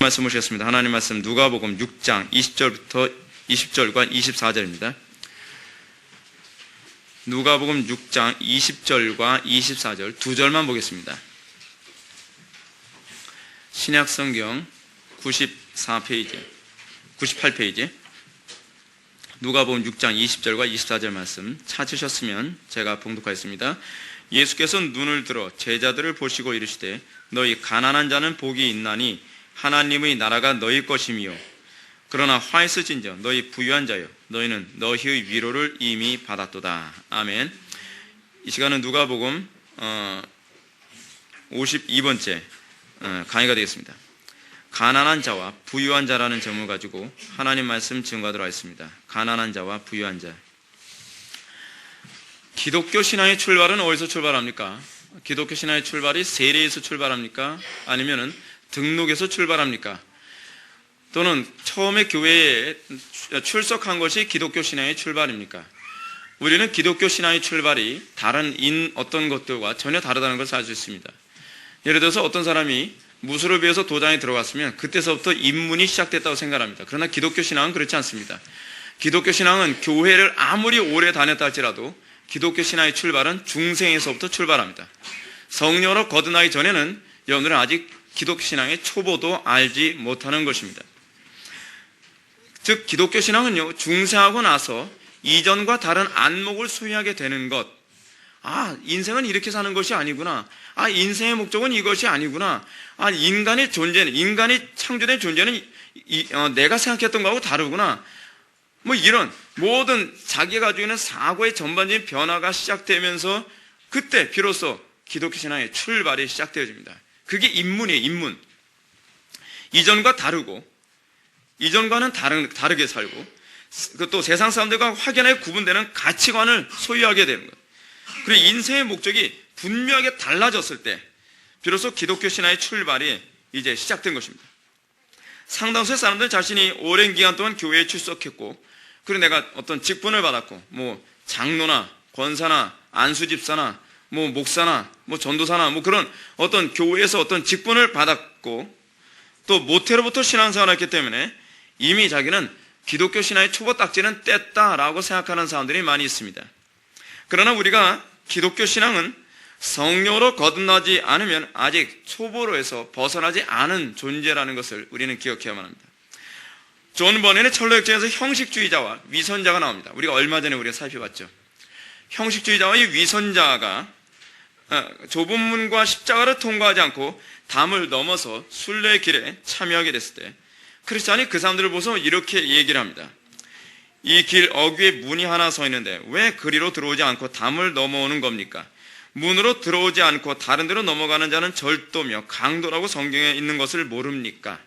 말씀 보시겠습니다. 하나님 말씀 누가복음 6장 20절부터 20절과 24절입니다. 누가복음 6장 20절과 24절 두 절만 보겠습니다. 신약성경 94페이지, 98페이지 누가복음 6장 20절과 24절 말씀 찾으셨으면 제가 봉독하겠습니다. 예수께서 눈을 들어 제자들을 보시고 이르시되 너희 가난한 자는 복이 있나니 하나님의 나라가 너희 것이미요 그러나 화이스진저 너희 부유한 자여 너희는 너희의 위로를 이미 받았도다. 아멘. 이 시간은 누가복음 52번째 강의가 되겠습니다. 가난한 자와 부유한 자라는 제목을 가지고 하나님 말씀 증거하도록 하겠습니다. 가난한 자와 부유한 자. 기독교 신앙의 출발은 어디서 출발합니까? 기독교 신앙의 출발이 세례에서 출발합니까? 아니면은 등록에서 출발합니까? 또는 처음에 교회에 출석한 것이 기독교 신앙의 출발입니까? 우리는 기독교 신앙의 출발이 다른 어떤 것들과 전혀 다르다는 것을 알 수 있습니다. 예를 들어서 어떤 사람이 무술업에서 도장에 들어갔으면 그때서부터 입문이 시작됐다고 생각합니다. 그러나 기독교 신앙은 그렇지 않습니다. 기독교 신앙은 교회를 아무리 오래 다녔다 할지라도 기독교 신앙의 출발은 중생에서부터 출발합니다. 성령으로 거듭나기 전에는 여러분들은 아직 기독교 신앙의 초보도 알지 못하는 것입니다. 즉 기독교 신앙은요, 중생하고 나서 이전과 다른 안목을 소유하게 되는 것. 인생은 이렇게 사는 것이 아니구나. 인생의 목적은 이것이 아니구나. 인간이 창조된 존재는 내가 생각했던 거하고 다르구나. 이런 모든 자기가 가지고 있는 사고의 전반적인 변화가 시작되면서 그때 비로소 기독교 신앙의 출발이 시작되어집니다. 그게 입문이에요, 입문. 이전과 다르고, 이전과는 다르게 살고, 또 세상 사람들과 확연하게 구분되는 가치관을 소유하게 되는 것. 그리고 인생의 목적이 분명하게 달라졌을 때, 비로소 기독교 신앙의 출발이 이제 시작된 것입니다. 상당수의 사람들은 자신이 오랜 기간 동안 교회에 출석했고, 그리고 내가 어떤 직분을 받았고, 장로나 권사나 안수집사나 목사나 전도사나 그런 어떤 교회에서 어떤 직분을 받았고 또 모태로부터 신앙생활을 했기 때문에 이미 자기는 기독교 신앙의 초보 딱지는 뗐다라고 생각하는 사람들이 많이 있습니다. 그러나 우리가 기독교 신앙은 성령으로 거듭나지 않으면 아직 초보로에서 벗어나지 않은 존재라는 것을 우리는 기억해야만 합니다. 존 버넨의 철로역정에서 형식주의자와 위선자가 나옵니다. 우리가 얼마 전에 살펴봤죠. 형식주의자와 이 위선자가 좁은 문과 십자가를 통과하지 않고 담을 넘어서 순례의 길에 참여하게 됐을 때 크리스찬이 그 사람들을 보면서 이렇게 얘기를 합니다. 이 길 어귀에 문이 하나 서 있는데 왜 그리로 들어오지 않고 담을 넘어오는 겁니까? 문으로 들어오지 않고 다른 데로 넘어가는 자는 절도며 강도라고 성경에 있는 것을 모릅니까?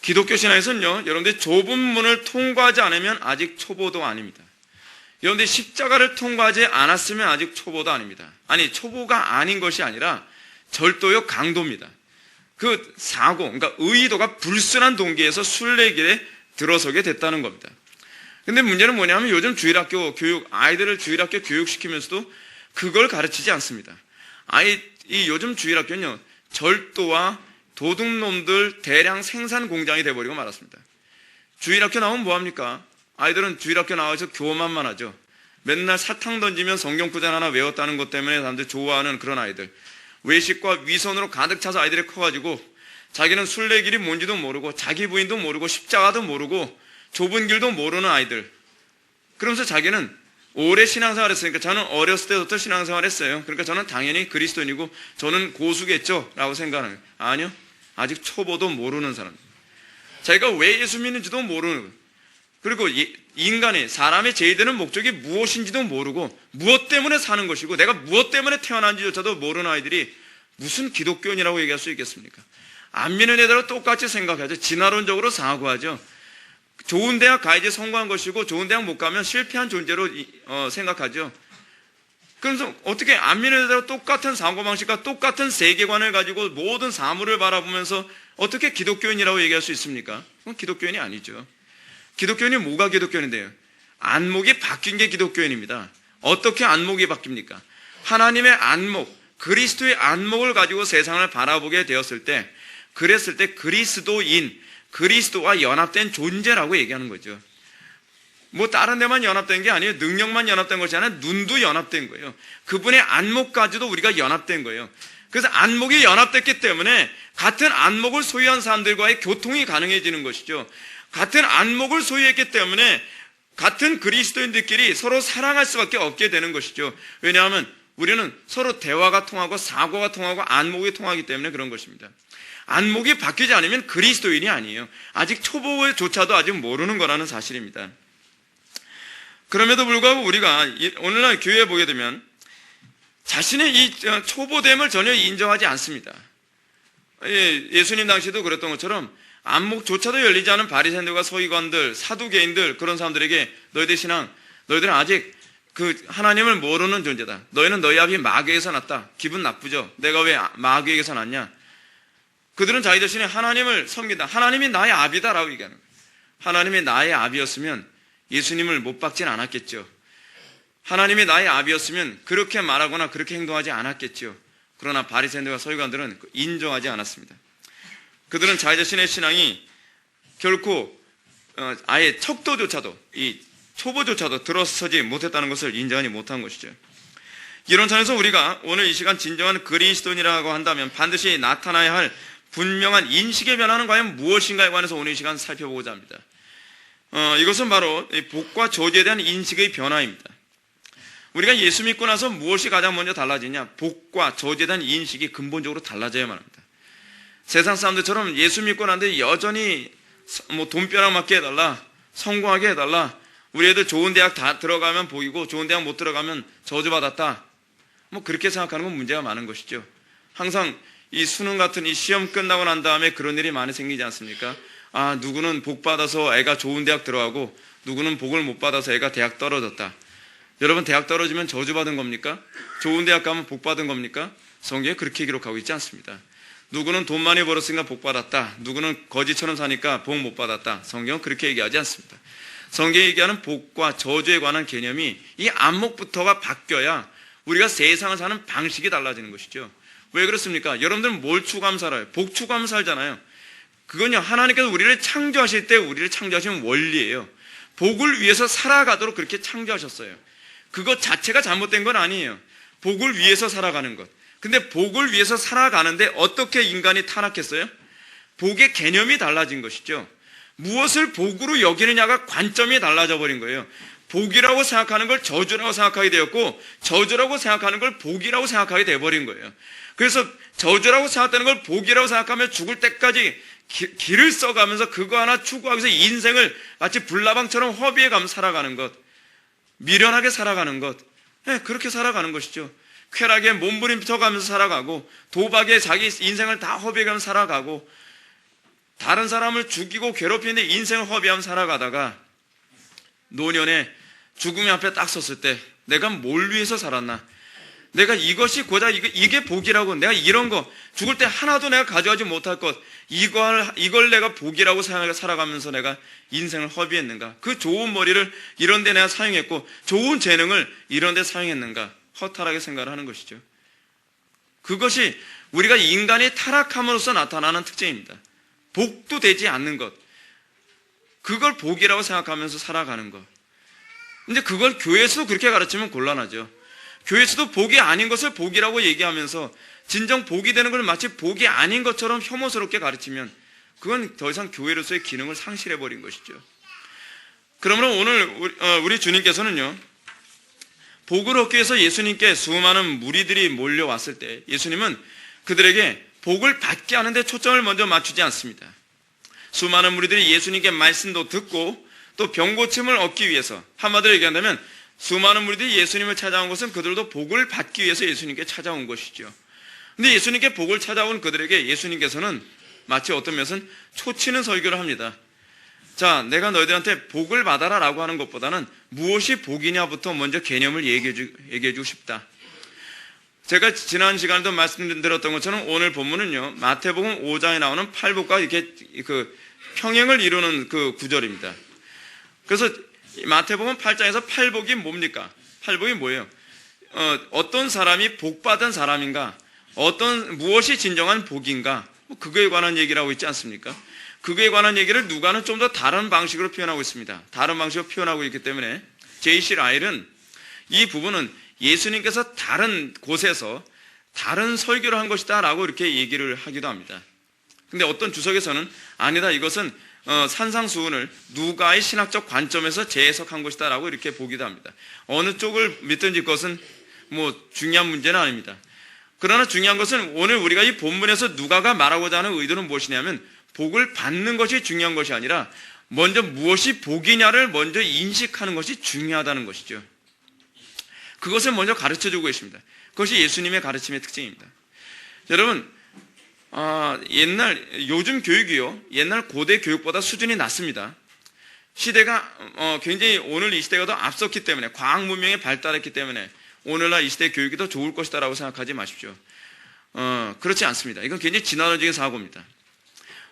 기독교 신앙에서는요, 여러분들이 좁은 문을 통과하지 않으면 아직 초보도 아닙니다. 여러분들이 십자가를 통과하지 않았으면 아직 초보도 아닙니다. 초보가 아닌 것이 아니라 절도요, 강도입니다. 그 사고, 그러니까 의도가 불순한 동기에서 순례길에 들어서게 됐다는 겁니다. 근데 문제는 뭐냐면 요즘 주일학교 교육, 아이들을 주일학교 교육시키면서도 그걸 가르치지 않습니다. 이 요즘 주일학교는요, 절도와 도둑놈들 대량 생산 공장이 돼버리고 말았습니다. 주일학교 나오면 뭐합니까? 아이들은 주일학교 나와서 교만만 하죠. 맨날 사탕 던지면 성경구절 하나 외웠다는 것 때문에 사람들 좋아하는 그런 아이들. 외식과 위선으로 가득 차서 아이들이 커가지고 자기는 순례길이 뭔지도 모르고 자기 부인도 모르고 십자가도 모르고 좁은 길도 모르는 아이들. 그러면서 자기는 오래 신앙생활 했으니까 저는 어렸을 때부터 신앙생활 했어요. 그러니까 저는 당연히 그리스도인이고 저는 고수겠죠 라고 생각하는 거예요. 아니요. 아직 초보도 모르는 사람. 자기가 왜 예수 믿는지도 모르는 거예요. 그리고 사람의 제일 되는 목적이 무엇인지도 모르고 무엇 때문에 사는 것이고 내가 무엇 때문에 태어난지조차도 모르는 아이들이 무슨 기독교인이라고 얘기할 수 있겠습니까? 안 믿는 애들은 똑같이 생각하죠. 진화론적으로 사고하죠. 좋은 대학 가야지 성공한 것이고 좋은 대학 못 가면 실패한 존재로 생각하죠. 그래서 어떻게 안 믿는 애들은 똑같은 사고방식과 똑같은 세계관을 가지고 모든 사물을 바라보면서 어떻게 기독교인이라고 얘기할 수 있습니까? 그건 기독교인이 아니죠. 기독교인이 뭐가 기독교인인데요? 안목이 바뀐 게 기독교인입니다. 어떻게 안목이 바뀝니까? 하나님의 안목, 그리스도의 안목을 가지고 세상을 바라보게 되었을 때 그랬을 때 그리스도인, 그리스도와 연합된 존재라고 얘기하는 거죠. 뭐 다른 데만 연합된 게 아니에요. 능력만 연합된 것이 아니라 눈도 연합된 거예요. 그분의 안목까지도 우리가 연합된 거예요. 그래서 안목이 연합됐기 때문에 같은 안목을 소유한 사람들과의 교통이 가능해지는 것이죠. 같은 안목을 소유했기 때문에 같은 그리스도인들끼리 서로 사랑할 수밖에 없게 되는 것이죠. 왜냐하면 우리는 서로 대화가 통하고 사고가 통하고 안목이 통하기 때문에 그런 것입니다. 안목이 바뀌지 않으면 그리스도인이 아니에요. 아직 초보조차도 아직 모르는 거라는 사실입니다. 그럼에도 불구하고 우리가 오늘날 교회에 보게 되면 자신의 이 초보됨을 전혀 인정하지 않습니다. 예수님 당시도 그랬던 것처럼 안목조차도 열리지 않은 바리새인들과 서기관들, 사두개인들, 그런 사람들에게 너희들 신앙, 너희들은 아직 그 하나님을 모르는 존재다. 너희는 너희 아비 마귀에서 났다. 기분 나쁘죠? 내가 왜 마귀에게서 났냐? 그들은 자기 자신이 하나님을 섬긴다. 하나님이 나의 아비다라고 얘기하는 거예요. 하나님이 나의 아비였으면 예수님을 못 박진 않았겠죠. 하나님이 나의 아비였으면 그렇게 말하거나 그렇게 행동하지 않았겠죠. 그러나 바리새인들과 서기관들은 인정하지 않았습니다. 그들은 자기 자신의 신앙이 결코 아예 척도조차도, 이 초보조차도 들어서지 못했다는 것을 인정하지 못한 것이죠. 이런 차에서 우리가 오늘 이 시간 진정한 그리스도인이라고 한다면 반드시 나타나야 할 분명한 인식의 변화는 과연 무엇인가에 관해서 오늘 이 시간 살펴보고자 합니다. 이것은 바로 복과 저주에 대한 인식의 변화입니다. 우리가 예수 믿고 나서 무엇이 가장 먼저 달라지냐? 복과 저주에 대한 인식이 근본적으로 달라져야만 합니다. 세상 사람들처럼 예수 믿고 난데 여전히 뭐 돈벼락 맞게 해달라, 성공하게 해달라, 우리 애들 좋은 대학 다 들어가면 복이고 좋은 대학 못 들어가면 저주받았다, 뭐 그렇게 생각하는 건 문제가 많은 것이죠. 항상 이 수능 같은 이 시험 끝나고 난 다음에 그런 일이 많이 생기지 않습니까? 아, 누구는 복 받아서 애가 좋은 대학 들어가고 누구는 복을 못 받아서 애가 대학 떨어졌다. 여러분, 대학 떨어지면 저주받은 겁니까? 좋은 대학 가면 복 받은 겁니까? 성경에 그렇게 기록하고 있지 않습니다. 누구는 돈 많이 벌었으니까 복 받았다. 누구는 거지처럼 사니까 복 못 받았다. 성경은 그렇게 얘기하지 않습니다. 성경이 얘기하는 복과 저주에 관한 개념이 이 안목부터가 바뀌어야 우리가 세상을 사는 방식이 달라지는 것이죠. 왜 그렇습니까? 여러분들은 뭘 추구하며 살아요? 복 추구하며 살잖아요. 그건요, 하나님께서 우리를 창조하실 때 우리를 창조하신 원리예요. 복을 위해서 살아가도록 그렇게 창조하셨어요. 그것 자체가 잘못된 건 아니에요. 복을 위해서 살아가는 것. 근데 복을 위해서 살아가는데 어떻게 인간이 타락했어요? 복의 개념이 달라진 것이죠. 무엇을 복으로 여기느냐가 관점이 달라져 버린 거예요. 복이라고 생각하는 걸 저주라고 생각하게 되었고, 저주라고 생각하는 걸 복이라고 생각하게 돼버린 거예요. 그래서 저주라고 생각하는 걸 복이라고 생각하며 죽을 때까지 길을 써가면서 그거 하나 추구하기 위해서 인생을 마치 불나방처럼 허비해가며 살아가는 것, 미련하게 살아가는 것, 그렇게 살아가는 것이죠. 쾌락에 몸부림쳐가면서 살아가고, 도박에 자기 인생을 다 허비해가면서 살아가고, 다른 사람을 죽이고 괴롭히는데 인생을 허비하며 살아가다가 노년에 죽음의 앞에 딱 섰을 때 내가 뭘 위해서 살았나? 내가 이것이 고작 이게 복이라고, 내가 이런 거 죽을 때 하나도 내가 가져가지 못할 것, 이걸 내가 복이라고 생각해 살아가면서 내가 인생을 허비했는가? 그 좋은 머리를 이런 데 내가 사용했고 좋은 재능을 이런 데 사용했는가? 허탈하게 생각을 하는 것이죠. 그것이 우리가 인간이 타락함으로써 나타나는 특징입니다. 복도 되지 않는 것, 그걸 복이라고 생각하면서 살아가는 것. 근데 그걸 교회에서도 그렇게 가르치면 곤란하죠. 교회에서도 복이 아닌 것을 복이라고 얘기하면서 진정 복이 되는 걸 마치 복이 아닌 것처럼 혐오스럽게 가르치면 그건 더 이상 교회로서의 기능을 상실해버린 것이죠. 그러므로 오늘 우리 주님께서는요, 복을 얻기 위해서 예수님께 수많은 무리들이 몰려왔을 때 예수님은 그들에게 복을 받게 하는데 초점을 먼저 맞추지 않습니다. 수많은 무리들이 예수님께 말씀도 듣고 또 병고침을 얻기 위해서, 한마디로 얘기한다면 수많은 무리들이 예수님을 찾아온 것은 그들도 복을 받기 위해서 예수님께 찾아온 것이죠. 근데 예수님께 복을 찾아온 그들에게 예수님께서는 마치 어떤 면에서는 초치는 설교를 합니다. 자, 내가 너희들한테 복을 받아라 라고 하는 것보다는 무엇이 복이냐부터 먼저 개념을 얘기해주고 싶다. 제가 지난 시간에도 말씀드렸던 것처럼 오늘 본문은요, 마태복음 5장에 나오는 팔복과 이렇게 그 평행을 이루는 그 구절입니다. 그래서 마태복음 8장에서 팔복이 뭡니까? 팔복이 뭐예요? 어떤 사람이 복받은 사람인가? 무엇이 진정한 복인가? 그거에 관한 얘기를 하고 있지 않습니까? 그거에 관한 얘기를 누가는 좀 더 다른 방식으로 표현하고 있습니다. 다른 방식으로 표현하고 있기 때문에 J.C. 라일은 이 부분은 예수님께서 다른 곳에서 다른 설교를 한 것이다 라고 이렇게 얘기를 하기도 합니다. 근데 어떤 주석에서는 아니다, 이것은 산상수훈을 누가의 신학적 관점에서 재해석한 것이다 라고 이렇게 보기도 합니다. 어느 쪽을 믿든지 그것은 중요한 문제는 아닙니다. 그러나 중요한 것은 오늘 우리가 이 본문에서 누가가 말하고자 하는 의도는 무엇이냐면 복을 받는 것이 중요한 것이 아니라 먼저 무엇이 복이냐를 먼저 인식하는 것이 중요하다는 것이죠. 그것을 먼저 가르쳐주고 계십니다. 그것이 예수님의 가르침의 특징입니다. 여러분, 요즘 교육이요, 옛날 고대 교육보다 수준이 낮습니다. 시대가 굉장히 오늘 이 시대가 더 앞섰기 때문에, 과학 문명이 발달했기 때문에 오늘날 이 시대의 교육이 더 좋을 것이다라고 생각하지 마십시오. 그렇지 않습니다. 이건 굉장히 진화론적인 사고입니다.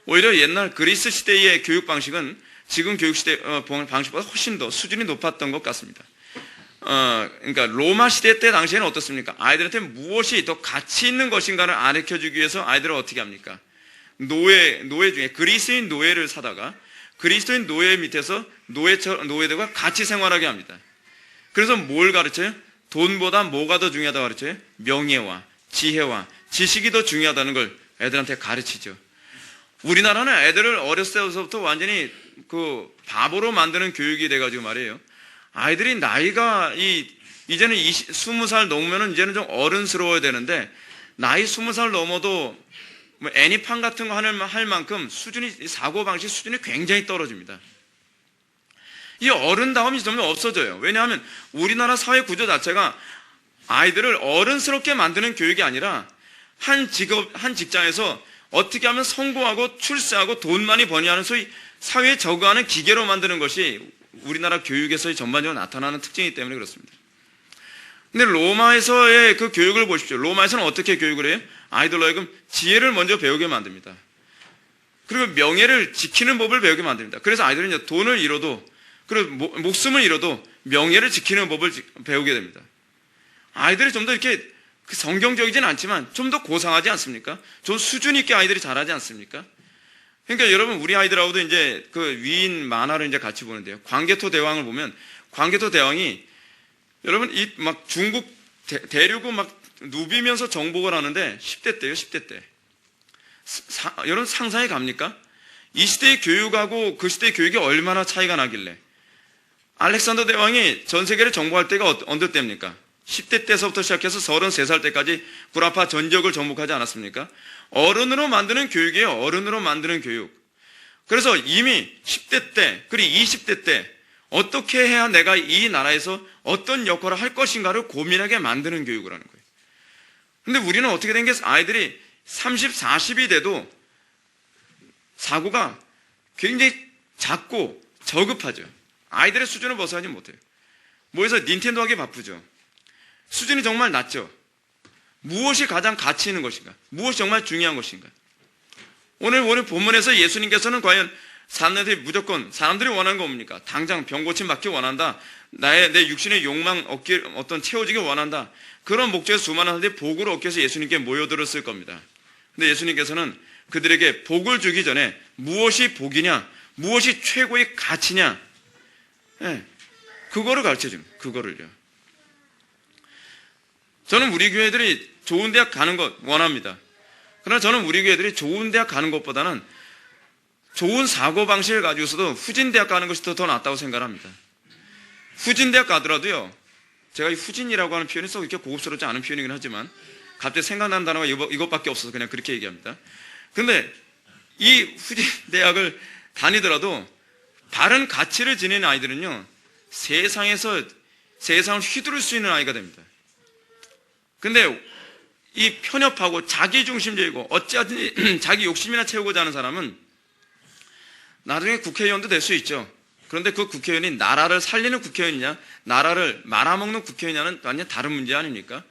오히려 옛날 그리스 시대의 교육 방식은 지금 교육 시대 방식보다 훨씬 더 수준이 높았던 것 같습니다. 그러니까 로마 시대 때 당시에는 어떻습니까? 아이들한테 무엇이 더 가치 있는 것인가를 가르쳐주기 위해서 아이들을 어떻게 합니까? 노예 중에 그리스인 노예를 사다가 그리스도인 노예 밑에서 노예들과 같이 생활하게 합니다. 그래서 뭘 가르쳐요? 돈보다 뭐가 더 중요하다고 가르쳐요? 명예와 지혜와 지식이 더 중요하다는 걸 애들한테 가르치죠. 우리나라는 애들을 어렸을 때부터 완전히 바보로 만드는 교육이 돼가지고 말이에요. 아이들이 나이가 이제는 20살 넘으면 이제는 좀 어른스러워야 되는데, 나이 20살 넘어도 애니팡 같은 거 할 만큼 사고방식 수준이 굉장히 떨어집니다. 이 어른다움이 점점 없어져요. 왜냐하면 우리나라 사회 구조 자체가 아이들을 어른스럽게 만드는 교육이 아니라 한 직장에서 어떻게 하면 성공하고 출세하고 돈 많이 버냐는 소위 사회에 적응하는 기계로 만드는 것이 우리나라 교육에서의 전반적으로 나타나는 특징이기 때문에 그렇습니다. 근데 로마에서의 그 교육을 보십시오. 로마에서는 어떻게 교육을 해요? 아이들로 하여금 지혜를 먼저 배우게 만듭니다. 그리고 명예를 지키는 법을 배우게 만듭니다. 그래서 아이들은 이제 돈을 잃어도, 그리고 목숨을 잃어도 명예를 지키는 법을 배우게 됩니다. 아이들이 좀 더 이렇게 성경적이진 않지만 좀 더 고상하지 않습니까? 좀 수준 있게 아이들이 잘하지 않습니까? 그러니까 여러분, 우리 아이들하고도 이제 위인 만화를 이제 같이 보는데요. 광개토 대왕을 보면, 광개토 대왕이 여러분 중국 대륙을 누비면서 정복을 하는데 10대 때요, 10대 때. 여러분 상상이 갑니까? 이 시대의 교육하고 그 시대의 교육이 얼마나 차이가 나길래. 알렉산더 대왕이 전 세계를 정복할 때가 언제 때입니까? 10대 때서부터 시작해서 33살 때까지 구라파 전 지역을 정복하지 않았습니까? 어른으로 만드는 교육이에요. 어른으로 만드는 교육. 그래서 이미 10대 때, 그리고 20대 때 어떻게 해야 내가 이 나라에서 어떤 역할을 할 것인가를 고민하게 만드는 교육을 하는 거예요. 근데 우리는 어떻게 된 게, 아이들이 30, 40이 돼도 사고가 굉장히 작고 저급하죠. 아이들의 수준을 벗어나지 못해요. 뭐해서 닌텐도 하기 바쁘죠. 수준이 정말 낮죠. 무엇이 가장 가치 있는 것인가? 무엇이 정말 중요한 것인가? 오늘 본문에서 예수님께서는 과연 사람들이 원하는 거 뭡니까? 당장 병 고침 받기 원한다. 내 육신의 욕망 채워지기 원한다. 그런 목적에서 수많은 사람들이 복을 얻기 위해서 예수님께 모여들었을 겁니다. 근데 예수님께서는 그들에게 복을 주기 전에 무엇이 복이냐, 무엇이 최고의 가치냐, 그거를 가르쳐줍니다. 그거를요. 저는 우리 교회들이 좋은 대학 가는 것 원합니다. 그러나 저는 우리 교회들이 좋은 대학 가는 것보다는 좋은 사고방식을 가지고서도 후진 대학 가는 것이 더 낫다고 생각합니다. 후진 대학 가더라도요, 제가 이 후진이라고 하는 표현이 썩 이렇게 고급스럽지 않은 표현이긴 하지만 갑자기 생각나는 단어가 이것밖에 없어서 그냥 그렇게 얘기합니다. 근데 이 후진 대학을 다니더라도 바른 가치를 지니는 아이들은요, 세상을 휘두를 수 있는 아이가 됩니다. 근데 이 편협하고 자기중심적이고 어찌하든지 자기 욕심이나 채우고자 하는 사람은 나중에 국회의원도 될 수 있죠. 그런데 그 국회의원이 나라를 살리는 국회의원이냐, 나라를 말아먹는 국회의원이냐는 완전 다른 문제 아닙니까?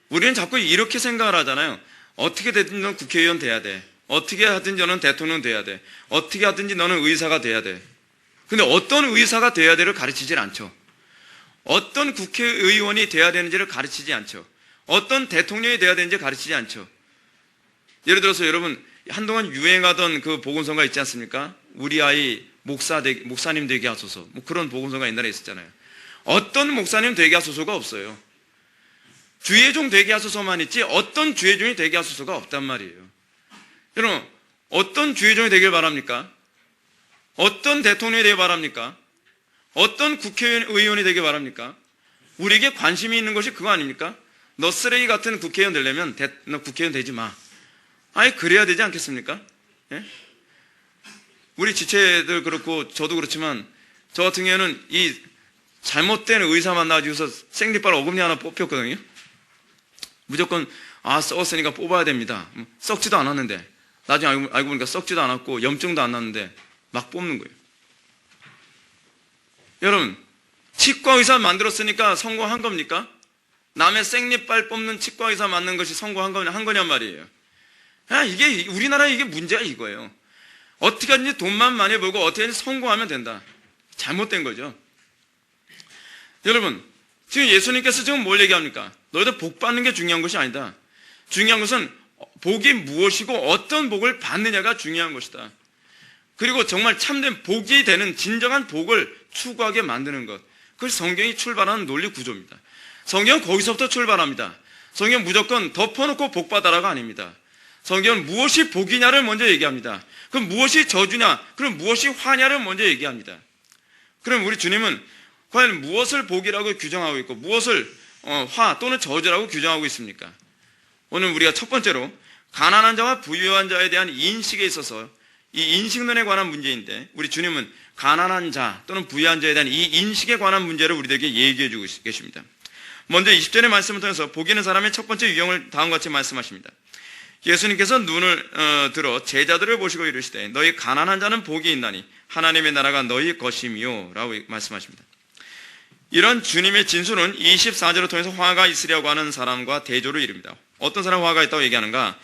우리는 자꾸 이렇게 생각을 하잖아요. 어떻게 되든지 너는 국회의원 돼야 돼. 어떻게 하든지 너는 대통령 돼야 돼. 어떻게 하든지 너는 의사가 돼야 돼. 근데 어떤 의사가 돼야 돼를 가르치질 않죠. 어떤 국회의원이 돼야 되는지를 가르치지 않죠. 어떤 대통령이 돼야 되는지 가르치지 않죠. 예를 들어서 여러분, 한동안 유행하던 그 복음서가 있지 않습니까? 우리 아이 목사님 되게 하소서. 뭐 그런 복음서가 옛날에 있었잖아요. 어떤 목사님 되게 하소서가 없어요. 주의 종 되게 하소서만 있지 어떤 주의 종이 되게 하소서가 없단 말이에요. 여러분, 어떤 주의 종이 되길 바랍니까? 어떤 대통령이 되길 바랍니까? 어떤 국회의원이 되길 바랍니까? 우리에게 관심이 있는 것이 그거 아닙니까? 너 쓰레기 같은 국회의원 되려면 너 국회의원 되지 마. 아예 그래야 되지 않겠습니까? 예? 우리 지체들 그렇고 저도 그렇지만 저 같은 경우에는 이 잘못된 의사 만나가지고서 생리빨 어금니 하나 뽑혔거든요. 무조건 썩었으니까 뽑아야 됩니다. 썩지도 않았는데 나중에 알고 보니까 썩지도 않았고 염증도 안 났는데 막 뽑는 거예요. 여러분, 치과 의사 만들었으니까 성공한 겁니까? 남의 생리빨 뽑는 치과 의사 맞는 것이 성공한 거냔 말이에요. 이게 우리나라에 이게 문제가 이거예요. 어떻게 하든지 돈만 많이 벌고 어떻게 하든지 성공하면 된다. 잘못된 거죠. 여러분, 지금 예수님께서 지금 뭘 얘기합니까? 너희들 복 받는 게 중요한 것이 아니다. 중요한 것은 복이 무엇이고 어떤 복을 받느냐가 중요한 것이다. 그리고 정말 참된 복이 되는 진정한 복을 추구하게 만드는 것. 그것이 성경이 출발하는 논리 구조입니다. 성경은 거기서부터 출발합니다. 성경은 무조건 덮어놓고 복 받아라가 아닙니다. 성경은 무엇이 복이냐를 먼저 얘기합니다. 그럼 무엇이 저주냐? 그럼 무엇이 화냐를 먼저 얘기합니다. 그럼 우리 주님은 과연 무엇을 복이라고 규정하고 있고 무엇을 화 또는 저주라고 규정하고 있습니까? 오늘 우리가 첫 번째로 가난한 자와 부유한 자에 대한 인식에 있어서 이 인식론에 관한 문제인데 우리 주님은 가난한 자 또는 부유한 자에 대한 이 인식에 관한 문제를 우리들에게 얘기해 주고 계십니다. 먼저 20절의 말씀을 통해서 복 있는 사람의 첫 번째 유형을 다음과 같이 말씀하십니다. 예수님께서 눈을 들어 제자들을 보시고 이르시되 너희 가난한 자는 복이 있나니 하나님의 나라가 너희 것이미요 라고 말씀하십니다. 이런 주님의 진술은 24절을 통해서 화가 있으려고 하는 사람과 대조를 이룹니다. 어떤 사람 화가 있다고 얘기하는가?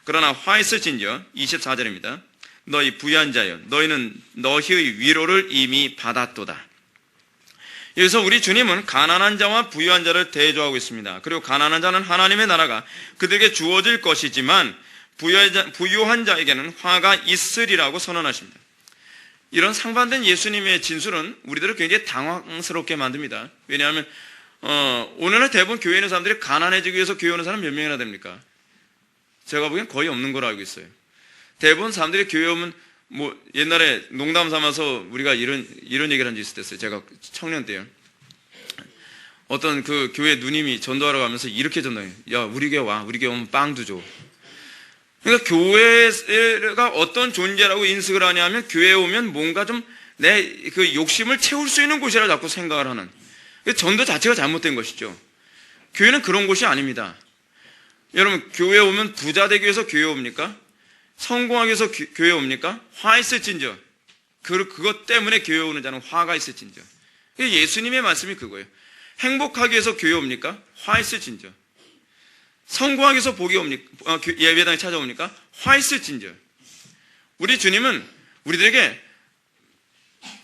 그러나 화 있을진저 24절입니다. 너희 부유한 자여 너희는 너희의 위로를 이미 받았도다. 여기서 우리 주님은 가난한 자와 부유한 자를 대조하고 있습니다. 그리고 가난한 자는 하나님의 나라가 그들에게 주어질 것이지만 부유한 자에게는 화가 있으리라고 선언하십니다. 이런 상반된 예수님의 진술은 우리들을 굉장히 당황스럽게 만듭니다. 왜냐하면 오늘날 대부분 교회에 있는 사람들이 가난해지기 위해서 교회 오는 사람 몇 명이나 됩니까? 제가 보기엔 거의 없는 걸로 알고 있어요. 대부분 사람들이 교회 오면 뭐 옛날에 농담 삼아서 우리가 이런 얘기를 한 적이 있었어요. 제가 청년 때요. 어떤 그 교회 누님이 전도하러 가면서 이렇게 전도해요. 야, 우리 교회 와. 우리 교회 오면 빵도 줘. 그러니까 교회가 어떤 존재라고 인식을 하냐면 교회에 오면 뭔가 좀 내 그 욕심을 채울 수 있는 곳이라 자꾸 생각을 하는. 전도 자체가 잘못된 것이죠. 교회는 그런 곳이 아닙니다. 여러분, 교회에 오면 부자 되기 위해서 교회에 옵니까? 성공하기 위해서 교회에 옵니까? 화 있을진저. 그것 때문에 교회에 오는 자는 화가 있을진저. 예수님의 말씀이 그거예요. 행복하기 위해서 교회에 옵니까? 화 있을진저. 성공하기 위해서 복이 옵니까? 예배당에 찾아옵니까? 화 있을진저. 우리 주님은 우리들에게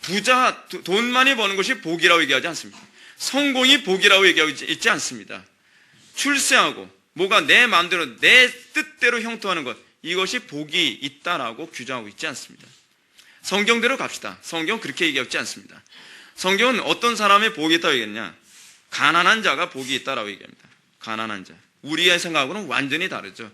부자, 돈 많이 버는 것이 복이라고 얘기하지 않습니다. 성공이 복이라고 얘기하고 있지 않습니다. 출세하고 뭐가 내 마음대로 내 뜻대로 형통하는 것, 이것이 복이 있다라고 규정하고 있지 않습니다. 성경대로 갑시다. 성경은 그렇게 얘기하고 있지 않습니다. 성경은 어떤 사람의 복이 있다고 얘기했냐? 가난한 자가 복이 있다라고 얘기합니다. 가난한 자. 우리의 생각하고는 완전히 다르죠.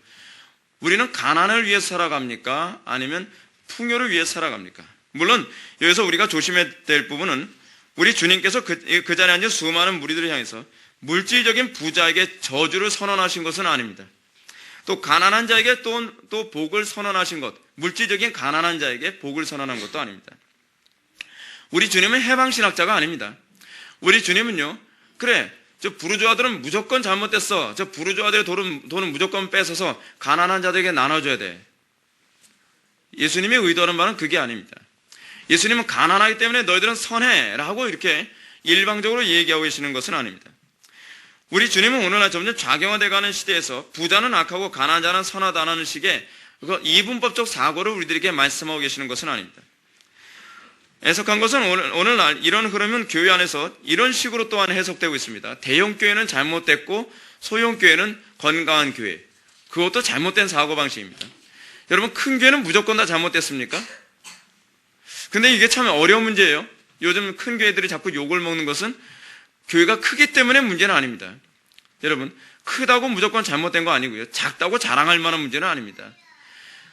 우리는 가난을 위해서 살아갑니까? 아니면 풍요를 위해서 살아갑니까? 물론 여기서 우리가 조심해야 될 부분은 우리 주님께서 그 자리에 앉은 수많은 무리들을 향해서 물질적인 부자에게 저주를 선언하신 것은 아닙니다. 또 가난한 자에게 또 복을 선언하신 것, 물질적인 가난한 자에게 복을 선언한 것도 아닙니다. 우리 주님은 해방신학자가 아닙니다. 우리 주님은요, 그래, 저 부르주아들은 무조건 잘못됐어. 저 부르주아들의 돈은 무조건 뺏어서 가난한 자들에게 나눠줘야 돼. 예수님의 의도하는 바는 그게 아닙니다. 예수님은 가난하기 때문에 너희들은 선해라고 이렇게 일방적으로 얘기하고 계시는 것은 아닙니다. 우리 주님은 오늘날 점점 좌경화되어가는 시대에서 부자는 악하고 가난한 자는 선하다는 식의 이분법적 사고를 우리들에게 말씀하고 계시는 것은 아닙니다. 해석한 것은 오늘날 이런 흐름은 교회 안에서 이런 식으로 또한 해석되고 있습니다. 대형교회는 잘못됐고 소형교회는 건강한 교회. 그것도 잘못된 사고방식입니다. 여러분, 큰 교회는 무조건 다 잘못됐습니까? 근데 이게 참 어려운 문제예요. 요즘 큰 교회들이 자꾸 욕을 먹는 것은 교회가 크기 때문에 문제는 아닙니다. 여러분, 크다고 무조건 잘못된 거 아니고요. 작다고 자랑할 만한 문제는 아닙니다.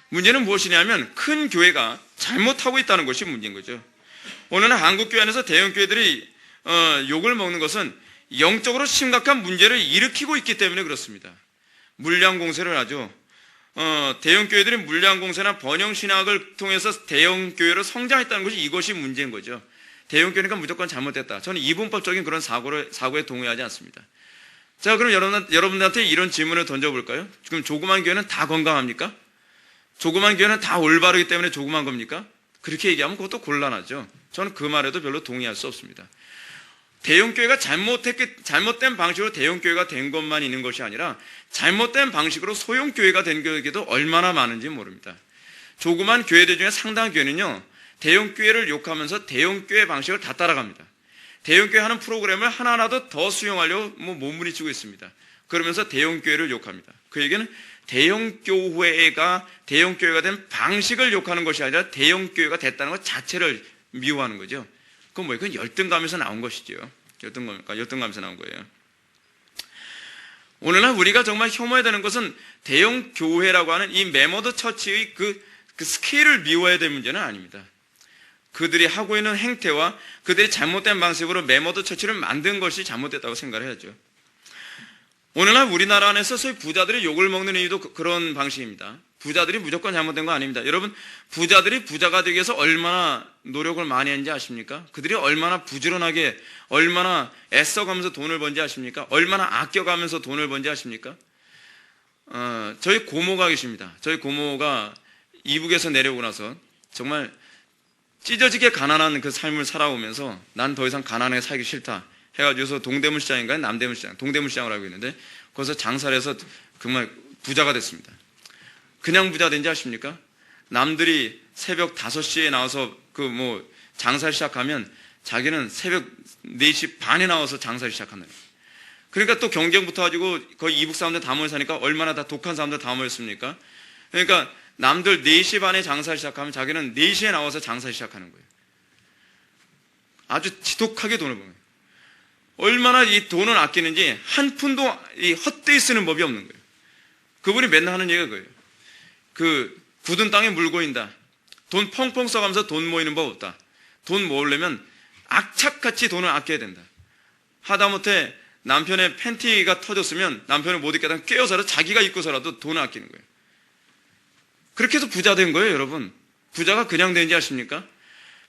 문제는 무엇이냐면 큰 교회가 잘못하고 있다는 것이 문제인 거죠. 오늘은 한국교회 안에서 대형교회들이 욕을 먹는 것은 영적으로 심각한 문제를 일으키고 있기 때문에 그렇습니다. 물량공세를 하죠. 대형교회들이 물량공세나 번영신학을 통해서 대형교회로 성장했다는 것이 이것이 문제인 거죠. 대형교회니까 무조건 잘못됐다. 저는 이분법적인 그런 사고에 동의하지 않습니다. 자, 그럼 여러분들한테 이런 질문을 던져볼까요? 지금 조그만 교회는 다 건강합니까? 조그만 교회는 다 올바르기 때문에 조그만 겁니까? 그렇게 얘기하면 그것도 곤란하죠. 저는 그 말에도 별로 동의할 수 없습니다. 대형교회가 잘못된 방식으로 대형교회가 된 것만 있는 것이 아니라 잘못된 방식으로 소형교회가 된 교회도 얼마나 많은지 모릅니다. 조그만 교회들 중에 상당한 교회는요, 대형교회를 욕하면서 대형교회 방식을 다 따라갑니다. 대형교회 하는 프로그램을 하나하나도 더 수용하려고 몸부림치고 있습니다. 그러면서 대형교회를 욕합니다. 그 얘기는 대형교회가 된 방식을 욕하는 것이 아니라 대형교회가 됐다는 것 자체를 미워하는 거죠. 그건 뭐예요? 그건 열등감에서 나온 것이죠. 열등감에서 나온 거예요. 오늘날 우리가 정말 혐오해야 되는 것은 대형교회라고 하는 이 메모드 처치의 그 스케일을 미워해야 될 문제는 아닙니다. 그들이 하고 있는 행태와 그들이 잘못된 방식으로 메모드 처치를 만든 것이 잘못됐다고 생각을 해야죠. 오늘날 우리나라 안에서 소위 부자들이 욕을 먹는 이유도 그런 방식입니다. 부자들이 무조건 잘못된 거 아닙니다. 여러분, 부자들이 부자가 되기 위해서 얼마나 노력을 많이 했는지 아십니까? 그들이 얼마나 부지런하게, 얼마나 애써가면서 돈을 번지 아십니까? 얼마나 아껴가면서 돈을 번지 아십니까? 저희 고모가 계십니다. 저희 고모가 이북에서 내려오고 나서 정말 찢어지게 가난한 그 삶을 살아오면서 난 더 이상 가난하게 살기 싫다 해가지고서 동대문 시장인가요? 남대문 시장, 동대문 시장을 알고 있는데 거기서 장사를 해서 정말 부자가 됐습니다. 그냥 부자 된지 아십니까? 남들이 새벽 5시에 나와서 장사를 시작하면 자기는 새벽 4시 반에 나와서 장사를 시작한다. 그러니까 또 경쟁 붙어가지고 거의 이북 사람들 다 모여 사니까 얼마나 다 독한 사람들 다 모였습니까? 그러니까 남들 4시 반에 장사를 시작하면 자기는 4시에 나와서 장사를 시작하는 거예요. 아주 지독하게 돈을 버는 거예요. 얼마나 이 돈을 아끼는지 한 푼도 헛되이 쓰는 법이 없는 거예요. 그분이 맨날 하는 얘기가 그거예요. 굳은 땅에 물 고인다. 돈 펑펑 써가면서 돈 모이는 법 없다. 돈 모으려면 악착같이 돈을 아껴야 된다. 하다못해 남편의 팬티가 터졌으면 남편을 못 입게 하다 꿰어서라도 자기가 입고서라도 돈을 아끼는 거예요. 그렇게 해서 부자 된 거예요, 여러분. 부자가 그냥 된지 아십니까?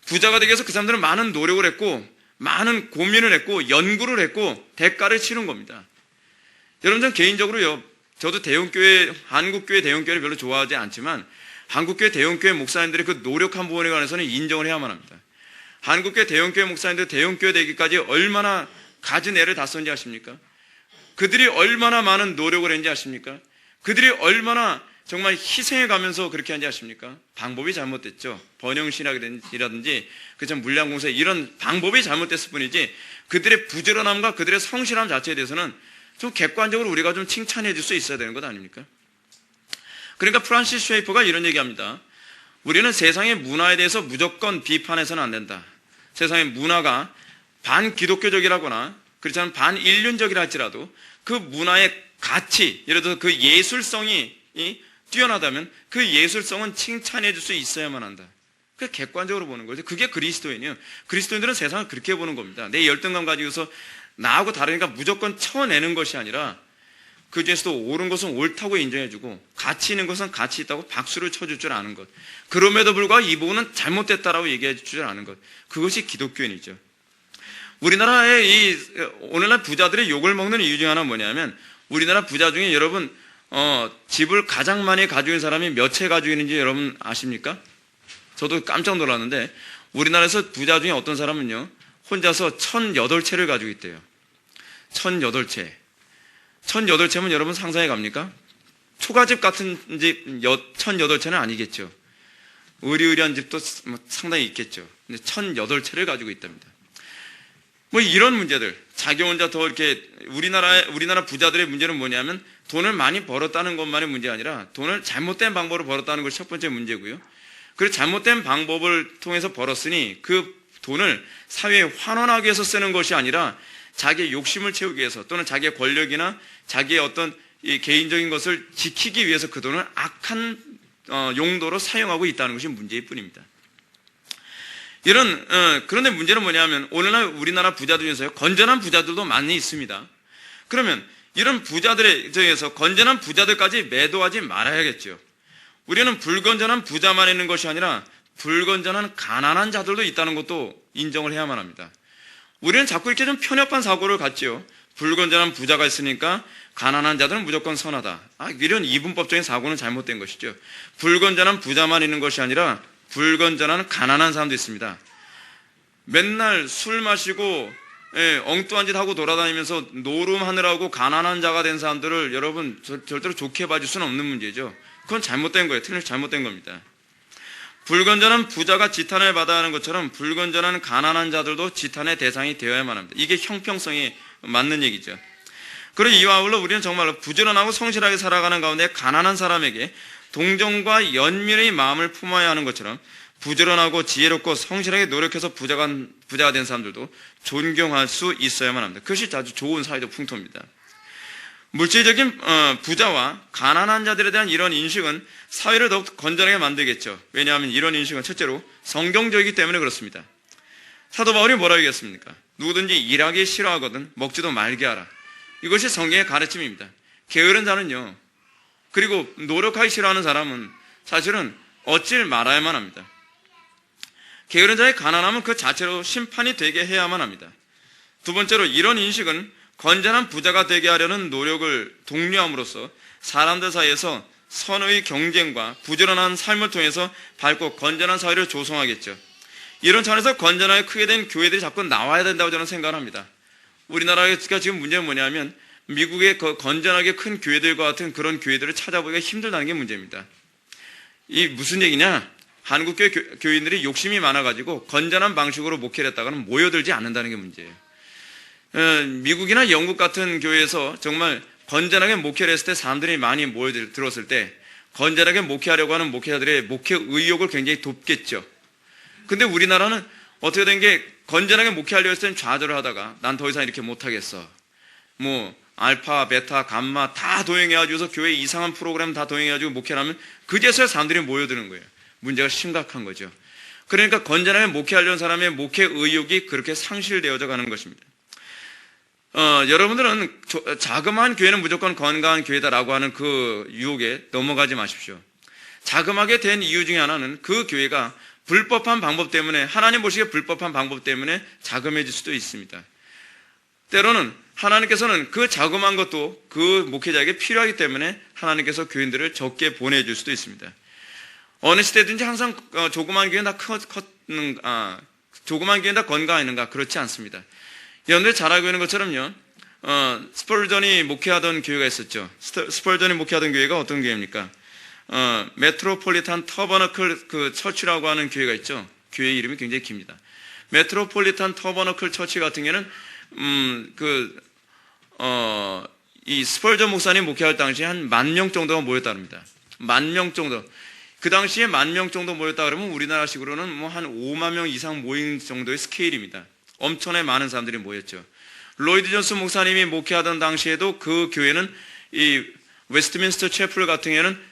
부자가 되기 위해서 그 사람들은 많은 노력을 했고 많은 고민을 했고 연구를 했고 대가를 치른 겁니다. 여러분, 전 개인적으로요, 저도 대형교회, 한국교회 대형교회를 별로 좋아하지 않지만 한국교회 대형교회 목사님들의 그 노력한 부분에 관해서는 인정을 해야만 합니다. 한국교회 대형교회 목사님들 대형교회 되기까지 얼마나 가진 애를 다 썼는지 아십니까? 그들이 얼마나 많은 노력을 했는지 아십니까? 그들이 얼마나 정말 희생해 가면서 그렇게 한지 아십니까? 방법이 잘못됐죠. 번영신학이라든지 물량공세 이런 방법이 잘못됐을 뿐이지 그들의 부지런함과 그들의 성실함 자체에 대해서는 좀 객관적으로 우리가 좀 칭찬해 줄 수 있어야 되는 것 아닙니까? 그러니까 프란시스 쉐이퍼가 이런 얘기합니다. 우리는 세상의 문화에 대해서 무조건 비판해서는 안 된다. 세상의 문화가 반기독교적이라거나 그렇지 않으면 반인륜적이라 할지라도 그 문화의 가치, 예를 들어서 그 예술성이 뛰어나다면 그 예술성은 칭찬해 줄 수 있어야만 한다. 그 객관적으로 보는 거죠. 그게 그리스도인이에요. 그리스도인들은 세상을 그렇게 보는 겁니다. 내 열등감 가지고서 나하고 다르니까 무조건 쳐내는 것이 아니라 그 중에서도 옳은 것은 옳다고 인정해주고 가치 있는 것은 가치 있다고 박수를 쳐줄 줄 아는 것. 그럼에도 불구하고 이 부분은 잘못됐다라고 얘기해 줄 아는 것. 그것이 기독교인이죠. 우리나라의 오늘날 부자들이 욕을 먹는 이유 중에 하나는 뭐냐면 우리나라 부자 중에 여러분 집을 가장 많이 가지고 있는 사람이 몇 채 가지고 있는지 여러분 아십니까? 저도 깜짝 놀랐는데 우리나라에서 부자 중에 어떤 사람은요 혼자서 1,008채를 가지고 있대요. 1,008채. 1,008채면 여러분 상상해 갑니까? 초가집 같은 집 1,008채는 아니겠죠. 의리의리한 집도 상당히 있겠죠. 근데 1,008채를 가지고 있답니다. 이런 문제들, 자기 혼자 더 이렇게 우리나라 부자들의 문제는 뭐냐면 돈을 많이 벌었다는 것만이 문제가 아니라 돈을 잘못된 방법으로 벌었다는 것이 첫 번째 문제고요. 그리고 잘못된 방법을 통해서 벌었으니 그 돈을 사회에 환원하기 위해서 쓰는 것이 아니라 자기의 욕심을 채우기 위해서 또는 자기의 권력이나 자기의 어떤 이 개인적인 것을 지키기 위해서 그 돈을 악한 용도로 사용하고 있다는 것이 문제일 뿐입니다. 그런데 문제는 뭐냐면 오늘날 우리나라 부자들 중에서 건전한 부자들도 많이 있습니다. 그러면 이런 부자들에 대해서 건전한 부자들까지 매도하지 말아야겠죠. 우리는 불건전한 부자만 있는 것이 아니라 불건전한 가난한 자들도 있다는 것도 인정을 해야만 합니다. 우리는 자꾸 이렇게 좀 편협한 사고를 갖지요. 불건전한 부자가 있으니까 가난한 자들은 무조건 선하다. 이런 이분법적인 사고는 잘못된 것이죠. 불건전한 부자만 있는 것이 아니라 불건전한 가난한 사람도 있습니다. 맨날 술 마시고 엉뚱한 짓 하고 돌아다니면서 노름하느라고 가난한 자가 된 사람들을 여러분 절대로 좋게 봐줄 수는 없는 문제죠. 그건 잘못된 거예요. 틀림없이 잘못된 겁니다. 불건전한 부자가 지탄을 받아야 하는 것처럼 불건전한 가난한 자들도 지탄의 대상이 되어야만 합니다. 이게 형평성이 맞는 얘기죠. 그리고 이와 아울러 우리는 정말로 부지런하고 성실하게 살아가는 가운데 가난한 사람에게 동정과 연민의 마음을 품어야 하는 것처럼 부지런하고 지혜롭고 성실하게 노력해서 부자가 된 사람들도 존경할 수 있어야만 합니다. 그것이 아주 좋은 사회적 풍토입니다. 물질적인 부자와 가난한 자들에 대한 이런 인식은 사회를 더욱 건전하게 만들겠죠. 왜냐하면 이런 인식은 첫째로 성경적이기 때문에 그렇습니다. 사도 바울이 뭐라고 얘기했습니까? 누구든지 일하기 싫어하거든 먹지도 말게 하라. 이것이 성경의 가르침입니다. 게으른 자는요, 그리고 노력하기 싫어하는 사람은 사실은 얻질 말아야만 합니다. 게으른 자의 가난함은 그 자체로 심판이 되게 해야만 합니다. 두 번째로 이런 인식은 건전한 부자가 되게 하려는 노력을 독려함으로써 사람들 사이에서 선의 경쟁과 부지런한 삶을 통해서 밝고 건전한 사회를 조성하겠죠. 이런 차원에서 건전하게 크게 된 교회들이 자꾸 나와야 된다고 저는 생각을 합니다. 우리나라가 지금 문제는 뭐냐면 미국의 건전하게 큰 교회들과 같은 그런 교회들을 찾아보기가 힘들다는 게 문제입니다. 이 무슨 얘기냐? 한국 교인들이 욕심이 많아가지고 건전한 방식으로 목회를 했다가는 모여들지 않는다는 게 문제예요. 미국이나 영국 같은 교회에서 정말 건전하게 목회를 했을 때 사람들이 많이 모여들었을 때 건전하게 목회하려고 하는 목회자들의 목회 의욕을 굉장히 돕겠죠. 근데 우리나라는 어떻게 된 게 건전하게 목회하려고 했을 땐 좌절을 하다가 난 더 이상 이렇게 못하겠어. 알파, 베타, 감마 다 도용해가지고서 교회 이상한 프로그램 다 도용해가지고 목회를 하면 그제서야 사람들이 모여드는 거예요. 문제가 심각한 거죠. 그러니까 건전하게 목회하려는 사람의 목회 의욕이 그렇게 상실되어져 가는 것입니다. 여러분들은 자그마한 교회는 무조건 건강한 교회다라고 하는 그 유혹에 넘어가지 마십시오. 자그마하게 된 이유 중에 하나는 그 교회가 불법한 방법 때문에, 하나님 보시기에 불법한 방법 때문에 자그매질 수도 있습니다. 때로는 하나님께서는 그 자그마한 것도 그 목회자에게 필요하기 때문에 하나님께서 교인들을 적게 보내줄 수도 있습니다. 어느 시대든지 항상 조그만 교회는 조그만 교회는 다 건강했는가? 그렇지 않습니다. 여러분들 잘 알고 있는 것처럼요, 스펄전이 목회하던 교회가 있었죠. 스펄전이 목회하던 교회가 어떤 교회입니까? 메트로폴리탄 터버너클 처치라고 하는 교회가 있죠. 교회 이름이 굉장히 깁니다. 메트로폴리탄 터버너클 처치 같은 경우는 이 스펄전 목사님 목회할 당시에 한 10,000명 정도가 모였다 합니다. 10,000명 정도. 그 당시에 10,000명 정도 모였다 그러면 우리나라식으로는 한 5만 명 이상 모인 정도의 스케일입니다. 엄청나게 많은 사람들이 모였죠. 로이드 존스 목사님이 목회하던 당시에도 그 교회는 이 웨스트민스터 채플 같은 경우에는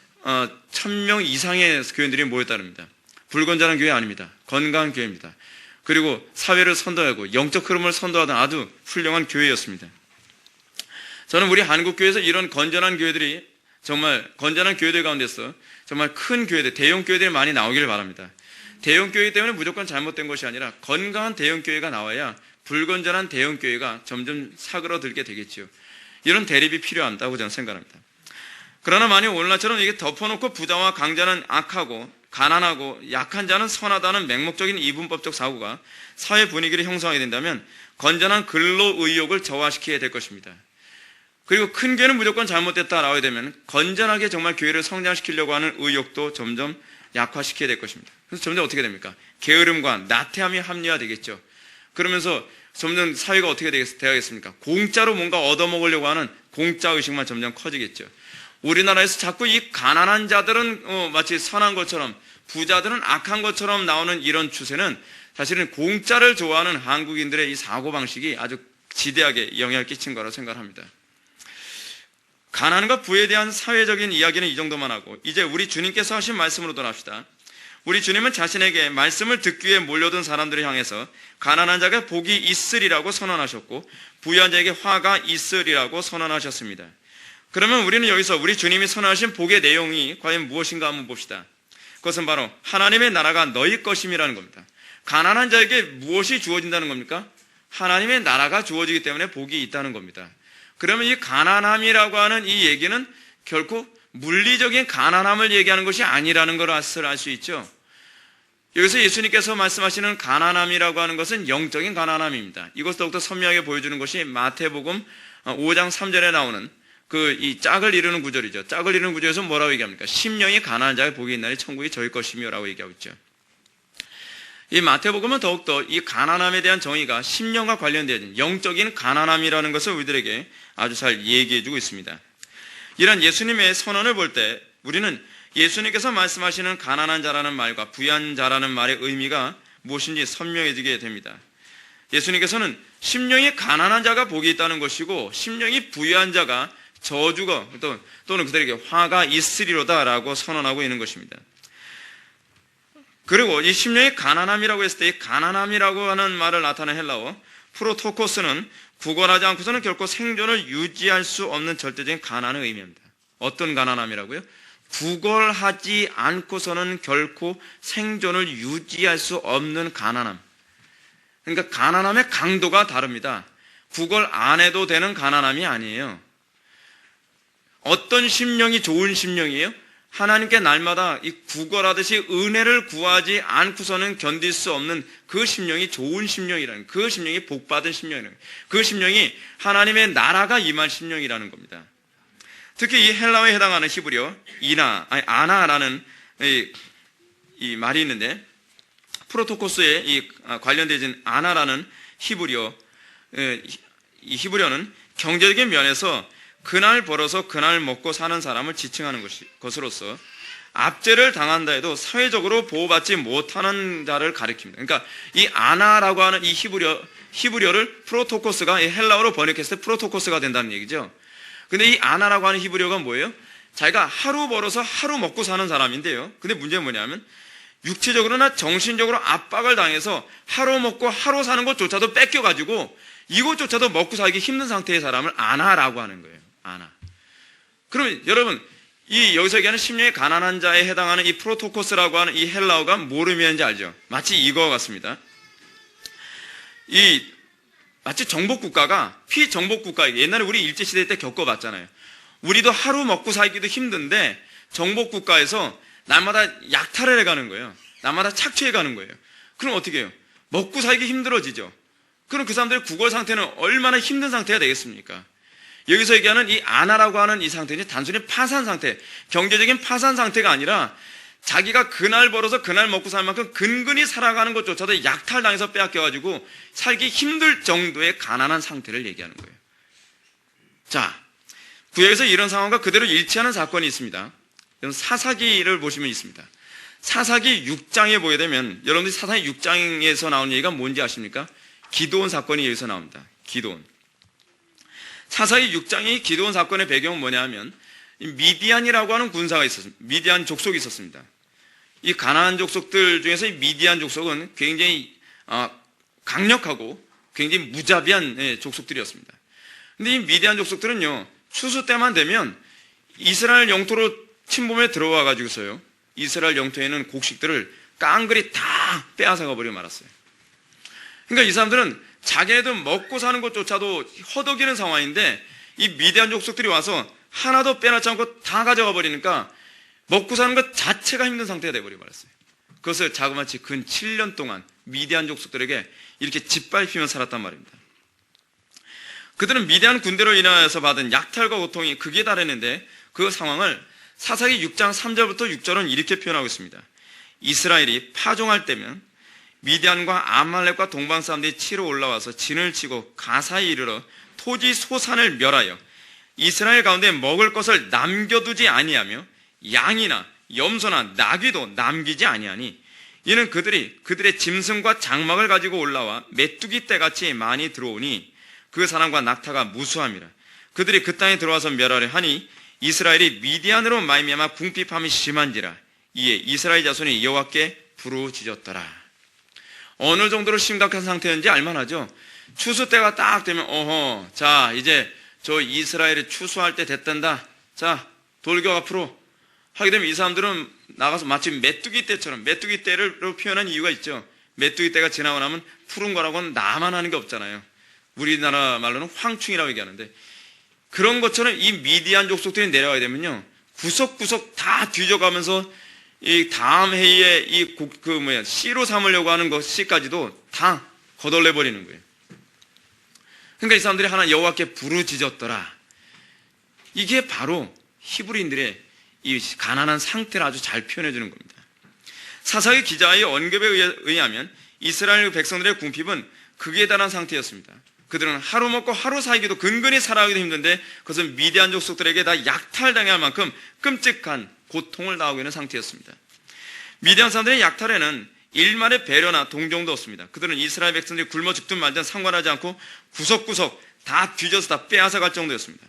1,000명 이상의 교인들이 모였다릅니다. 불건전한 교회 아닙니다. 건강한 교회입니다. 그리고 사회를 선도하고 영적 흐름을 선도하던 아주 훌륭한 교회였습니다. 저는 우리 한국 교회에서 이런 건전한 교회들이 정말 건전한 교회들 가운데서 정말 큰 교회들, 대형 교회들이 많이 나오기를 바랍니다. 대형 교회 때문에 무조건 잘못된 것이 아니라 건강한 대형 교회가 나와야 불건전한 대형 교회가 점점 사그러들게 되겠죠. 이런 대립이 필요하다고 저는 생각합니다. 그러나 만약 오늘날처럼 이게 덮어놓고 부자와 강자는 악하고 가난하고 약한 자는 선하다는 맹목적인 이분법적 사고가 사회 분위기를 형성하게 된다면 건전한 근로 의욕을 저하시키게 될 것입니다. 그리고 큰 교회는 무조건 잘못됐다라고 하게 되면 건전하게 정말 교회를 성장시키려고 하는 의욕도 점점 약화시키게 될 것입니다. 그래서 점점 어떻게 됩니까? 게으름과 나태함이 합리화되겠죠. 그러면서 점점 사회가 어떻게 되겠습니까? 공짜로 뭔가 얻어먹으려고 하는 공짜 의식만 점점 커지겠죠. 우리나라에서 자꾸 이 가난한 자들은 마치 선한 것처럼, 부자들은 악한 것처럼 나오는 이런 추세는 사실은 공짜를 좋아하는 한국인들의 이 사고방식이 아주 지대하게 영향을 끼친 거라고 생각합니다. 가난과 부에 대한 사회적인 이야기는 이 정도만 하고, 이제 우리 주님께서 하신 말씀으로 돌아갑시다. 우리 주님은 자신에게 말씀을 듣기 위해 몰려든 사람들을 향해서 가난한 자가 복이 있으리라고 선언하셨고, 부유한 자에게 화가 있으리라고 선언하셨습니다. 그러면 우리는 여기서 우리 주님이 선언하신 복의 내용이 과연 무엇인가 한번 봅시다. 그것은 바로 하나님의 나라가 너희 것임이라는 겁니다. 가난한 자에게 무엇이 주어진다는 겁니까? 하나님의 나라가 주어지기 때문에 복이 있다는 겁니다. 그러면 이 가난함이라고 하는 이 얘기는 결코 물리적인 가난함을 얘기하는 것이 아니라는 것을 알 수 있죠. 여기서 예수님께서 말씀하시는 가난함이라고 하는 것은 영적인 가난함입니다. 이것을 더욱더 선명하게 보여주는 것이 마태복음 5장 3절에 나오는 이 짝을 이루는 구절이죠. 짝을 이루는 구절에서 뭐라고 얘기합니까? 심령이 가난한 자가 복이 있나니 천국이 저희 것이며 라고 얘기하고 있죠. 이 마태복음은 더욱더 이 가난함에 대한 정의가 심령과 관련되어진 영적인 가난함이라는 것을 우리들에게 아주 잘 얘기해주고 있습니다. 이런 예수님의 선언을 볼 때 우리는 예수님께서 말씀하시는 가난한 자라는 말과 부유한 자라는 말의 의미가 무엇인지 선명해지게 됩니다. 예수님께서는 심령이 가난한 자가 복이 있다는 것이고, 심령이 부유한 자가 저주가 또는 그들에게 화가 있으리로다라고 선언하고 있는 것입니다. 그리고 이 심령의 가난함이라고 했을 때 이 가난함이라고 하는 말을 나타낸 헬라어 프로토코스는 구걸하지 않고서는 결코 생존을 유지할 수 없는 절대적인 가난을 의미합니다. 어떤 가난함이라고요? 구걸하지 않고서는 결코 생존을 유지할 수 없는 가난함. 그러니까 가난함의 강도가 다릅니다. 구걸 안 해도 되는 가난함이 아니에요. 어떤 심령이 좋은 심령이에요? 하나님께 날마다 이 구걸하듯이 은혜를 구하지 않고서는 견딜 수 없는 그 심령이 좋은 심령이라는, 그 심령이 복받은 심령이라는, 그 심령이 하나님의 나라가 임한 심령이라는 겁니다. 특히 이 헬라어에 해당하는 히브리어 아나라는 이 말이 있는데, 프로토코스에 관련되어진 아나라는 히브리어, 이 히브리어는 경제적인 면에서 그날 벌어서 그날 먹고 사는 사람을 지칭하는 것으로서 압제를 당한다 해도 사회적으로 보호받지 못하는 자를 가리킵니다. 그러니까 이 아나라고 하는 이 히브리어를 프로토코스가 헬라어로 번역했을 때 프로토코스가 된다는 얘기죠. 근데 이 아나라고 하는 히브리어가 뭐예요? 자기가 하루 벌어서 하루 먹고 사는 사람인데요. 근데 문제는 뭐냐면 육체적으로나 정신적으로 압박을 당해서 하루 먹고 하루 사는 것조차도 뺏겨가지고 이것조차도 먹고 살기 힘든 상태의 사람을 아나라고 하는 거예요. 아나. 그러면 여러분, 여기서 얘기하는 심령의 가난한 자에 해당하는 이 프로토코스라고 하는 이 헬라어가 뭘 의미하는지 알죠? 마치 이거와 같습니다. 마치 정복국가가 피정복국가, 옛날에 우리 일제시대 때 겪어봤잖아요. 우리도 하루 먹고 살기도 힘든데 정복국가에서 날마다 약탈을 해가는 거예요. 날마다 착취해가는 거예요. 그럼 어떻게 해요? 먹고 살기 힘들어지죠. 그럼 그 사람들의 구걸 상태는 얼마나 힘든 상태가 되겠습니까? 여기서 얘기하는 이 아나라고 하는 이 상태는 단순히 파산 상태, 경제적인 파산 상태가 아니라 자기가 그날 벌어서 그날 먹고 살 만큼 근근히 살아가는 것조차도 약탈당해서 빼앗겨가지고 살기 힘들 정도의 가난한 상태를 얘기하는 거예요. 자, 구약에서 이런 상황과 그대로 일치하는 사건이 있습니다. 사사기를 보시면 있습니다. 사사기 6장에 보게 되면 여러분들이 사사기 6장에서 나온 얘기가 뭔지 아십니까? 기드온 사건이 여기서 나옵니다. 기드온. 사사기 6장이 기드온 사건의 배경은 뭐냐 하면 미디안이라고 하는 군사가 있었습니다. 미디안 족속이 있었습니다. 이 가나안 족속들 중에서 이 미디안 족속은 굉장히 강력하고 굉장히 무자비한 족속들이었습니다. 근데 이 미디안 족속들은요, 추수 때만 되면 이스라엘 영토로 침범에 들어와 가지고서요, 이스라엘 영토에 있는 곡식들을 깡그리 다 빼앗아가 버리고 말았어요. 그러니까 이 사람들은 자기네들 먹고 사는 것조차도 허덕이는 상황인데 이 미디안 족속들이 와서 하나도 빼놓지 않고 다 가져가 버리니까 먹고 사는 것 자체가 힘든 상태가 돼버리고 말았어요. 그것을 자그마치 근 7년 동안 미디안 족속들에게 이렇게 짓밟히며 살았단 말입니다. 그들은 미디안 군대로 인하여서 받은 약탈과 고통이 극에 달했는데 그 상황을 사사기 6장 3절부터 6절은 이렇게 표현하고 있습니다. 이스라엘이 파종할 때면 미디안과 아말렉과 동방 사람들이 치러 올라와서 진을 치고 가사에 이르러 토지 소산을 멸하여 이스라엘 가운데 먹을 것을 남겨두지 아니하며 양이나 염소나 나귀도 남기지 아니하니 이는 그들의 짐승과 장막을 가지고 올라와 메뚜기 떼같이 많이 들어오니 그 사람과 낙타가 무수함이라. 그들이 그 땅에 들어와서 멸하려 하니 이스라엘이 미디안으로 말미암아 궁핍함이 심한지라. 이에 이스라엘 자손이 여호와께 부르짖었더라. 어느 정도로 심각한 상태인지 알만하죠. 추수 때가 딱 되면 자 이제 저 이스라엘이 추수할 때 됐단다. 자 돌격 앞으로 하게 되면 이 사람들은 나가서 마치 메뚜기 떼처럼, 메뚜기 떼를 표현한 이유가 있죠. 메뚜기 떼가 지나고 나면 푸른 거라고는 나만 하는 게 없잖아요. 우리나라 말로는 황충이라고 얘기하는데, 그런 것처럼 이 미디안 족속들이 내려가게 되면요, 구석구석 다 뒤져가면서 이 다음 해에 씨로 삼으려고 하는 것까지도 다 거덜내 버리는 거예요. 그러니까 이 사람들이 하나 여호와께 부르짖었더라. 이게 바로 히브리인들의 이 가난한 상태를 아주 잘 표현해 주는 겁니다. 사사기 기자의 언급에 의하면 이스라엘 백성들의 궁핍은 극에 달한 상태였습니다. 그들은 하루 먹고 하루 살기도 근근히 살아가기도 힘든데 그것은 미디안 족속들에게 다 약탈당할 만큼 끔찍한 고통을 당하고 있는 상태였습니다. 미디안 사람들의 약탈에는 일말의 배려나 동정도 없습니다. 그들은 이스라엘 백성들이 굶어 죽든 말든 상관하지 않고 구석구석 다 뒤져서 다 빼앗아 갈 정도였습니다.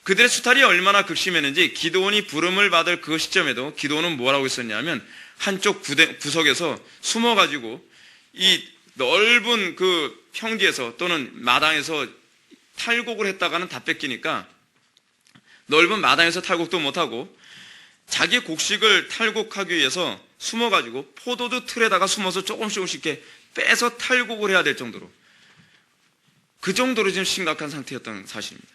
그들의 수탈이 얼마나 극심했는지 기드온이 부름을 받을 그 시점에도 기드온은 뭐라고 했었냐면 한쪽 구석에서 숨어가지고 이 넓은 그 평지에서 또는 마당에서 탈곡을 했다가는 다 뺏기니까 넓은 마당에서 탈곡도 못하고 자기 곡식을 탈곡하기 위해서 숨어가지고 포도주 틀에다가 숨어서 조금씩 이렇게 빼서 탈곡을 해야 될 정도로, 그 정도로 지금 심각한 상태였던 사실입니다.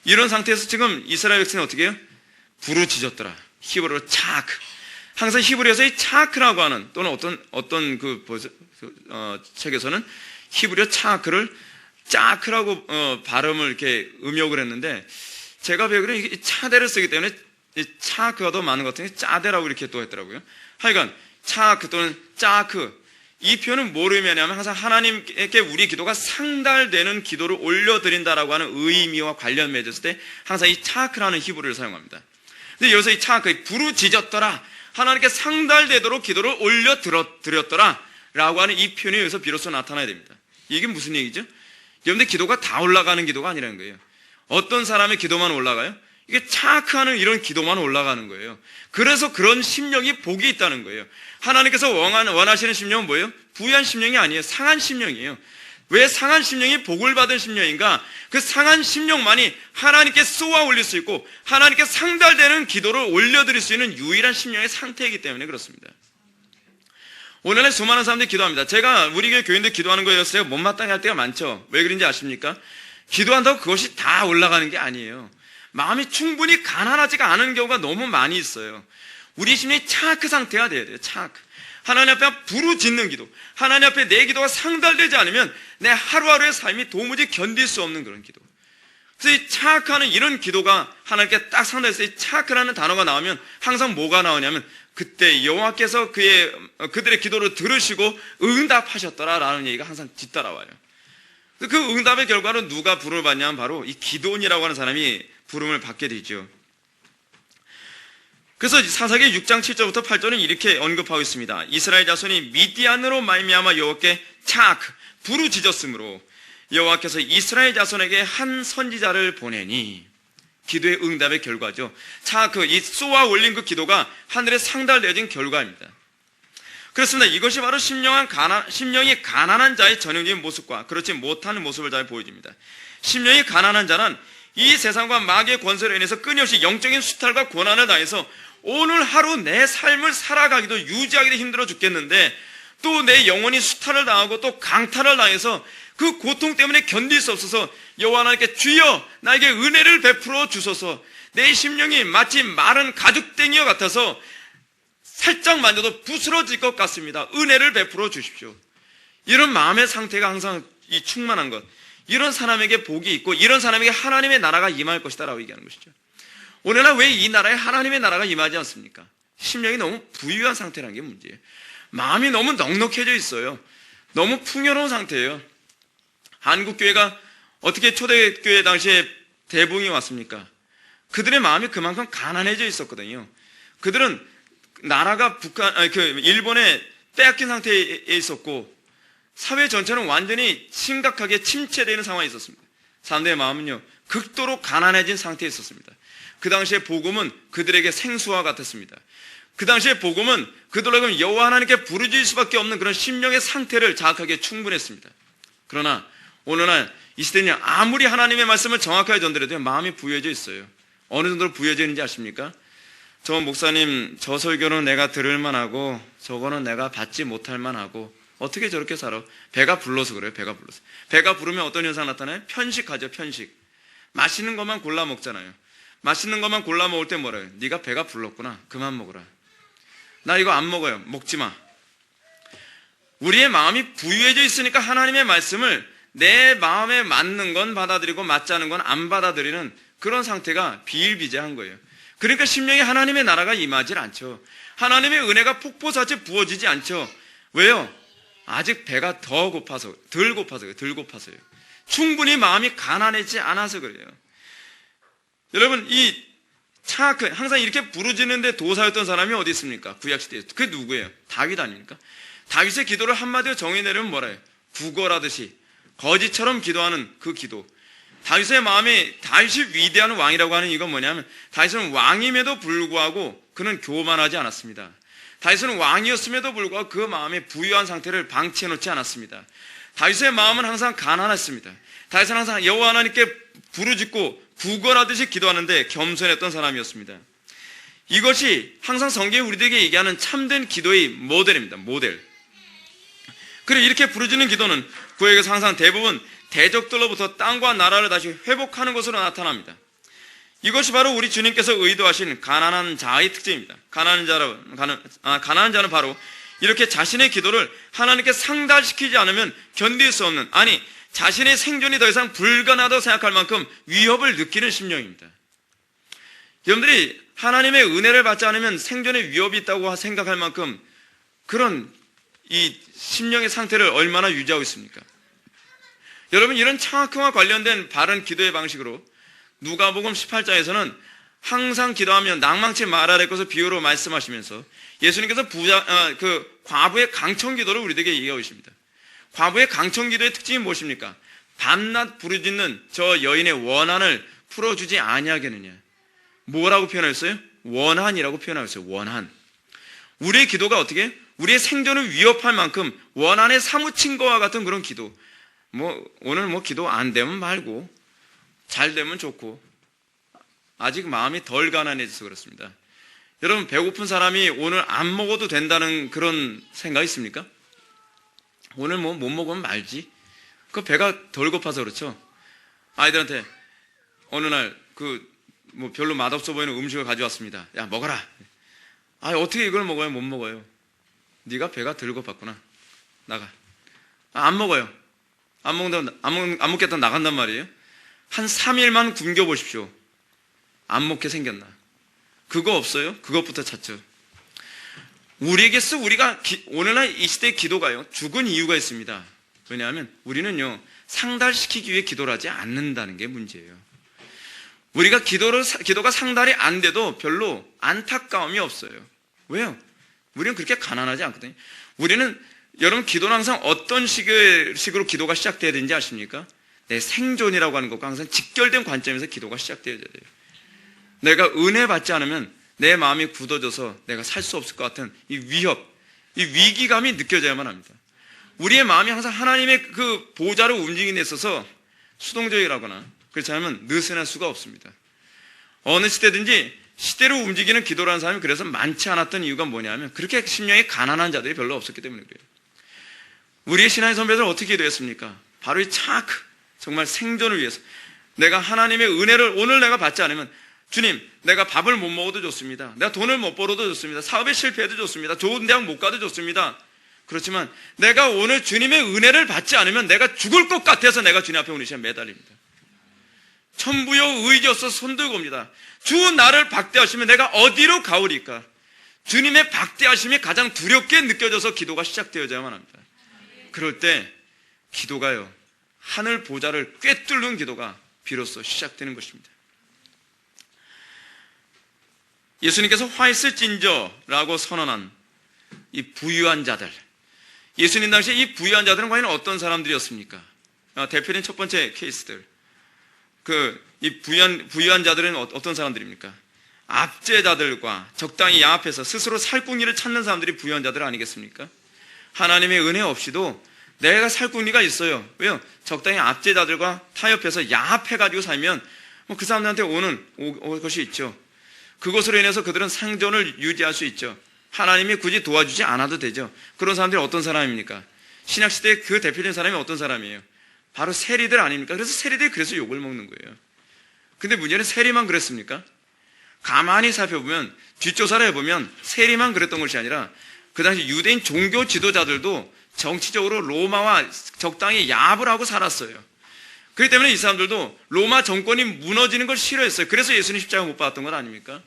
이런 상태에서 지금 이스라엘 백성이 어떻게 해요? 부르짖었더라. 히브리어로 차크. 항상 히브리어에서 이 차크라고 하는, 또는 어떤 책에서는 히브리어 차크를 짜크라고 발음을 이렇게 음역을 했는데, 제가 배우기로는 이 차대를 쓰기 때문에 이 차크가 더 많은 것 같은데 짜대라고 이렇게 또 했더라고요. 하여간 차크 또는 짜크, 이 표현은 뭐를 의미하냐면 항상 하나님께 우리 기도가 상달되는 기도를 올려드린다라고 하는 의미와 관련 맺었을 때 항상 이 차크라는 히브리어를 사용합니다. 근데 여기서 이 차크, 부르짖었더라, 하나님께 상달되도록 기도를 올려드렸더라 라고 하는 이 표현이 여기서 비로소 나타나야 됩니다. 이게 무슨 얘기죠? 여러분들 기도가 다 올라가는 기도가 아니라는 거예요. 어떤 사람의 기도만 올라가요? 이게 차크하는 이런 기도만 올라가는 거예요. 그래서 그런 심령이 복이 있다는 거예요. 하나님께서 원하시는 심령은 뭐예요? 부유한 심령이 아니에요. 상한 심령이에요. 왜 상한 심령이 복을 받은 심령인가? 그 상한 심령만이 하나님께 쏘아 올릴 수 있고 하나님께 상달되는 기도를 올려드릴 수 있는 유일한 심령의 상태이기 때문에 그렇습니다. 오늘날 수많은 사람들이 기도합니다. 제가 우리 교인들 기도하는 거에 대해서 제가 못마땅해 할 때가 많죠. 왜 그런지 아십니까? 기도한다고 그것이 다 올라가는 게 아니에요. 마음이 충분히 가난하지가 않은 경우가 너무 많이 있어요. 우리 심령이 차크 상태가 돼야 돼요. 차크. 하나님 앞에 부르짖는 기도, 하나님 앞에 내 기도가 상달되지 않으면 내 하루하루의 삶이 도무지 견딜 수 없는 그런 기도. 그래서 이 차크하는 이런 기도가 하나님께 딱 상달해서 이 차크라는 단어가 나오면 항상 뭐가 나오냐면 그때 여호와께서 그들의 기도를 들으시고 응답하셨더라라는 얘기가 항상 뒤따라와요. 그 응답의 결과로 누가 부름을 받냐면 바로 이 기드온이라고 하는 사람이 부름을 받게 되죠. 그래서 사사기 6장 7절부터 8절은 이렇게 언급하고 있습니다. 이스라엘 자손이 미디안으로 말미암아 여호와께 차크 부르짖었으므로 여호와께서 이스라엘 자손에게 한 선지자를 보내니, 기도의 응답의 결과죠. 차크, 이 쏘아 올린 그 기도가 하늘에 상달되어진 결과입니다. 그렇습니다. 이것이 바로 심령이 가난한 자의 전형적인 모습과 그렇지 못하는 모습을 잘 보여줍니다. 심령이 가난한 자는 이 세상과 마귀의 권세로 인해서 끊임없이 영적인 수탈과 고난을 당해서 오늘 하루 내 삶을 살아가기도 유지하기도 힘들어 죽겠는데 또 내 영혼이 수탈을 당하고 또 강탈을 당해서 그 고통 때문에 견딜 수 없어서 여호와 하나님께 주여 나에게 은혜를 베풀어 주소서, 내 심령이 마치 마른 가죽땡이와 같아서 살짝 만져도 부스러질 것 같습니다. 은혜를 베풀어 주십시오. 이런 마음의 상태가 항상 이 충만한 것, 이런 사람에게 복이 있고 이런 사람에게 하나님의 나라가 임할 것이다 라고 얘기하는 것이죠. 오늘날 왜 이 나라에 하나님의 나라가 임하지 않습니까? 심령이 너무 부유한 상태라는 게 문제예요. 마음이 너무 넉넉해져 있어요. 너무 풍요로운 상태예요. 한국교회가 어떻게 초대교회 당시에 대붕이 왔습니까? 그들의 마음이 그만큼 가난해져 있었거든요. 그들은 나라가 일본에 빼앗긴 상태에 있었고 사회 전체는 완전히 심각하게 침체되는 상황에 있었습니다. 사람들의 마음은요, 극도로 가난해진 상태에 있었습니다. 그 당시에 복음은 그들에게 생수와 같았습니다. 그 당시에 복음은 그들에게 여호와 하나님께 부르짖을 수밖에 없는 그런 심령의 상태를 자각하기에 충분했습니다. 그러나 오늘날 이 시대는 아무리 하나님의 말씀을 정확하게 전달해도 마음이 부여져 있어요. 어느 정도로 부여져 있는지 아십니까? 저 목사님, 저 설교는 내가 들을 만하고 저거는 내가 받지 못할 만하고 어떻게 저렇게 살아? 배가 불러서 그래요. 배가 불러서. 배가 부르면 어떤 현상 나타나요? 편식하죠. 편식. 맛있는 것만 골라 먹잖아요. 맛있는 것만 골라 먹을 때 뭐래요? 네가 배가 불렀구나. 그만 먹어라. 나 이거 안 먹어요. 먹지 마. 우리의 마음이 부유해져 있으니까 하나님의 말씀을 내 마음에 맞는 건 받아들이고 맞지 않은 건 안 받아들이는 그런 상태가 비일비재한 거예요. 그러니까 심령에 하나님의 나라가 임하지 않죠. 하나님의 은혜가 폭포같이 부어지지 않죠. 왜요? 아직 배가 덜 고파서요. 충분히 마음이 가난하지 않아서 그래요. 여러분, 항상 이렇게 부르짖는데 도사였던 사람이 어디 있습니까? 구약시대에. 그게 누구예요? 다윗 아닙니까? 다윗의 기도를 한마디로 정의내려면 뭐라 해요? 구걸하듯이 거지처럼 기도하는 그 기도. 다윗의 마음이, 다윗이 위대한 왕이라고 하는 이건 뭐냐면 다윗은 왕임에도 불구하고 그는 교만하지 않았습니다. 다윗은 왕이었음에도 불구하고 그 마음의 부유한 상태를 방치해 놓지 않았습니다. 다윗의 마음은 항상 가난했습니다. 다윗은 항상 여호와 하나님께 부르짖고 구걸하듯이 기도하는데 겸손했던 사람이었습니다. 이것이 항상 성경이 우리들에게 얘기하는 참된 기도의 모델입니다. 모델. 그리고 이렇게 부르짖는 기도는 구약에서 항상 대부분 대적들로부터 땅과 나라를 다시 회복하는 것으로 나타납니다. 이것이 바로 우리 주님께서 의도하신 가난한 자의 특징입니다. 가난한 자는 바로 이렇게 자신의 기도를 하나님께 상달시키지 않으면 견딜 수 없는, 아니 자신의 생존이 더 이상 불가능하다고 생각할 만큼 위협을 느끼는 심령입니다. 여러분들이 하나님의 은혜를 받지 않으면 생존에 위협이 있다고 생각할 만큼 그런 이 심령의 상태를 얼마나 유지하고 있습니까? 여러분, 이런 창악형과 관련된 바른 기도의 방식으로 누가복음 18장에서는 항상 기도하면 낭망치 말아야 될 것을 비유로 말씀하시면서 예수님께서 과부의 강청 기도를 우리에게 얘기하고 있습니다. 과부의 강청 기도의 특징이 무엇입니까? 밤낮 부르짖는 저 여인의 원한을 풀어주지 아니하겠느냐. 뭐라고 표현했어요? 원한이라고 표현하였어요. 원한. 우리의 기도가 어떻게? 우리의 생존을 위협할 만큼 원한에 사무친 것과 같은 그런 기도. 오늘 기도 안 되면 말고 잘 되면 좋고 아직 마음이 덜 가난해져서 그렇습니다. 여러분, 배고픈 사람이 오늘 안 먹어도 된다는 그런 생각 있습니까? 오늘 못 먹으면 말지. 그 배가 덜 고파서 그렇죠. 아이들한테 어느 날 별로 맛없어 보이는 음식을 가져왔습니다. 야, 먹어라. 어떻게 이걸 먹어요? 못 먹어요. 네가 배가 덜 고팠구나. 나가. 안 먹어요. 안 먹겠다 나간단 말이에요. 한 3일만 굶겨보십시오. 안 먹게 생겼나? 그거 없어요? 그것부터 찾죠. 우리가 오늘날 이 시대의 기도가요, 죽은 이유가 있습니다. 왜냐하면 우리는요, 상달시키기 위해 기도를 하지 않는다는 게 문제예요. 우리가 기도가 상달이 안 돼도 별로 안타까움이 없어요. 왜요? 우리는 그렇게 가난하지 않거든요. 여러분, 기도는 항상 어떤 식으로 기도가 시작돼야 되는지 아십니까? 내 생존이라고 하는 것과 항상 직결된 관점에서 기도가 시작돼야 돼요. 내가 은혜 받지 않으면 내 마음이 굳어져서 내가 살 수 없을 것 같은 이 위협, 이 위기감이 느껴져야만 합니다. 우리의 마음이 항상 하나님의 그 보좌를 움직이는 데 있어서 수동적이라거나 그렇지 않으면 느슨할 수가 없습니다. 어느 시대든지 시대로 움직이는 기도라는 사람이 그래서 많지 않았던 이유가 뭐냐면 그렇게 심령이 가난한 자들이 별로 없었기 때문에 그래요. 우리의 신앙의 선배들은 어떻게 기도했습니까? 바로 이 정말 생존을 위해서 내가 하나님의 은혜를 오늘 내가 받지 않으면 주님, 내가 밥을 못 먹어도 좋습니다. 내가 돈을 못 벌어도 좋습니다. 사업에 실패해도 좋습니다. 좋은 대학 못 가도 좋습니다. 그렇지만 내가 오늘 주님의 은혜를 받지 않으면 내가 죽을 것 같아서 내가 주님 앞에 오늘 시간 매달립니다. 천부여 의지여서 손들고 옵니다. 주 나를 박대하시면 내가 어디로 가오리까? 주님의 박대하심이 가장 두렵게 느껴져서 기도가 시작되어야만 합니다. 그럴 때 기도가요, 하늘 보좌를 꿰뚫는 기도가 비로소 시작되는 것입니다. 예수님께서 화있을진저라고 선언한 이 부유한 자들, 예수님 당시에 이 부유한 자들은 과연 어떤 사람들이었습니까? 대표적인 첫 번째 케이스들, 이 부유한 자들은 어떤 사람들입니까? 압제자들과 적당히 양앞에서 스스로 살궁리를 찾는 사람들이 부유한 자들 아니겠습니까? 하나님의 은혜 없이도 내가 살궁리가 있어요. 왜요? 적당히 압제자들과 타협해서 양합해가지고 살면 그 사람들한테 오는 것이 있죠. 그것으로 인해서 그들은 생존을 유지할 수 있죠. 하나님이 굳이 도와주지 않아도 되죠. 그런 사람들이 어떤 사람입니까? 신약시대의 그 대표적인 사람이 어떤 사람이에요? 바로 세리들 아닙니까? 그래서 세리들이 그래서 욕을 먹는 거예요. 근데 문제는 세리만 그랬습니까? 가만히 살펴보면, 뒷조사를 해보면 세리만 그랬던 것이 아니라 그 당시 유대인 종교 지도자들도 정치적으로 로마와 적당히 야합을 하고 살았어요. 그렇기 때문에 이 사람들도 로마 정권이 무너지는 걸 싫어했어요. 그래서 예수님 십자가 못 박았던 것 아닙니까?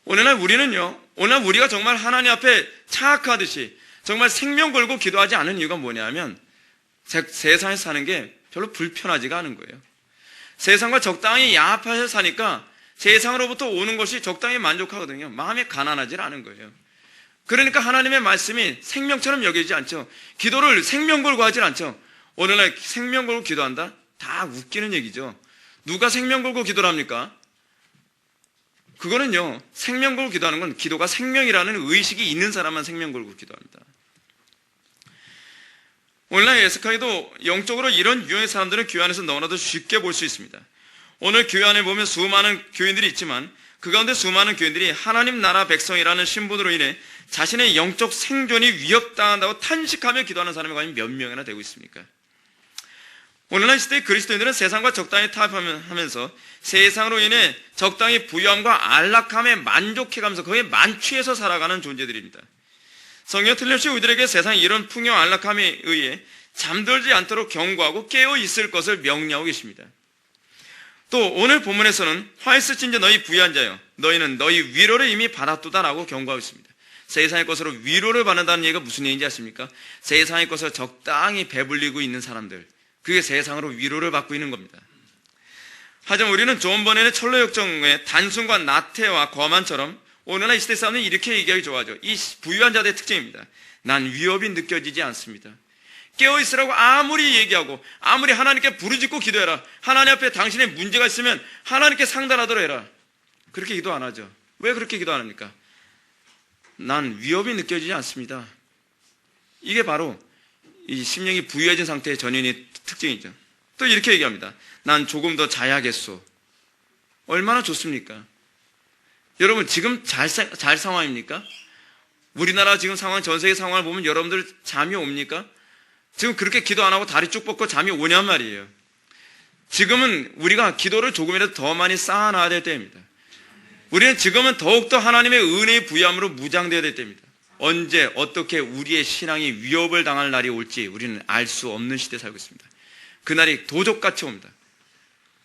오늘날 우리가 정말 하나님 앞에 차악하듯이 정말 생명 걸고 기도하지 않은 이유가 뭐냐면 세상에 사는 게 별로 불편하지가 않은 거예요. 세상과 적당히 야합해서 사니까 세상으로부터 오는 것이 적당히 만족하거든요. 마음이 가난하지 않은 거예요. 그러니까 하나님의 말씀이 생명처럼 여기지 않죠. 기도를 생명 걸고 하질 않죠. 오늘날 생명 걸고 기도한다? 다 웃기는 얘기죠. 누가 생명 걸고 기도를 합니까? 그거는요, 생명 걸고 기도하는 건 기도가 생명이라는 의식이 있는 사람만 생명 걸고 기도합니다. 오늘날 에스카이도 영적으로 이런 유형의 사람들은 교회 안에서 너무나도 쉽게 볼 수 있습니다. 오늘 교회 안에 보면 수많은 교인들이 있지만 그 가운데 수많은 교인들이 하나님 나라 백성이라는 신분으로 인해 자신의 영적 생존이 위협당한다고 탄식하며 기도하는 사람이 과연 몇 명이나 되고 있습니까? 오늘날 시대의 그리스도인들은 세상과 적당히 타협하면서 세상으로 인해 적당히 부유함과 안락함에 만족해가면서 거기에 만취해서 살아가는 존재들입니다. 성경 틀림없이 우리들에게 세상의 이런 풍요 안락함에 의해 잠들지 않도록 경고하고 깨어 있을 것을 명령하고 계십니다. 또 오늘 본문에서는 화있을진저 너희 부유한 자여 너희는 너희 위로를 이미 받았도다라고 경고하고 있습니다. 세상의 것으로 위로를 받는다는 얘기가 무슨 얘기인지 아십니까? 세상의 것을 적당히 배불리고 있는 사람들, 그게 세상으로 위로를 받고 있는 겁니다. 하지만 우리는 존 버넷의 철로역정의 단순과 나태와 거만처럼 오늘날 이 시대 사람들은 이렇게 얘기하기 좋아하죠. 이 부유한 자들의 특징입니다. 난 위협이 느껴지지 않습니다. 깨어있으라고 아무리 얘기하고 아무리 하나님께 부르짖고 기도해라, 하나님 앞에 당신의 문제가 있으면 하나님께 상달하도록 해라, 그렇게 기도 안 하죠. 왜 그렇게 기도 안 합니까? 난 위협이 느껴지지 않습니다. 이게 바로 이 심령이 부유해진 상태의 전인의 특징이죠. 또 이렇게 얘기합니다. 난 조금 더 자야겠소. 얼마나 좋습니까? 여러분 지금 잘 상황입니까? 우리나라 지금 상황, 전 세계 상황을 보면 여러분들 잠이 옵니까? 지금 그렇게 기도 안 하고 다리 쭉 뻗고 잠이 오냔 말이에요. 지금은 우리가 기도를 조금이라도 더 많이 쌓아놔야 될 때입니다. 우리는 지금은 더욱더 하나님의 은혜의 부유함으로 무장되어야 될 때입니다. 언제 어떻게 우리의 신앙이 위협을 당할 날이 올지 우리는 알 수 없는 시대에 살고 있습니다. 그날이 도적같이 옵니다.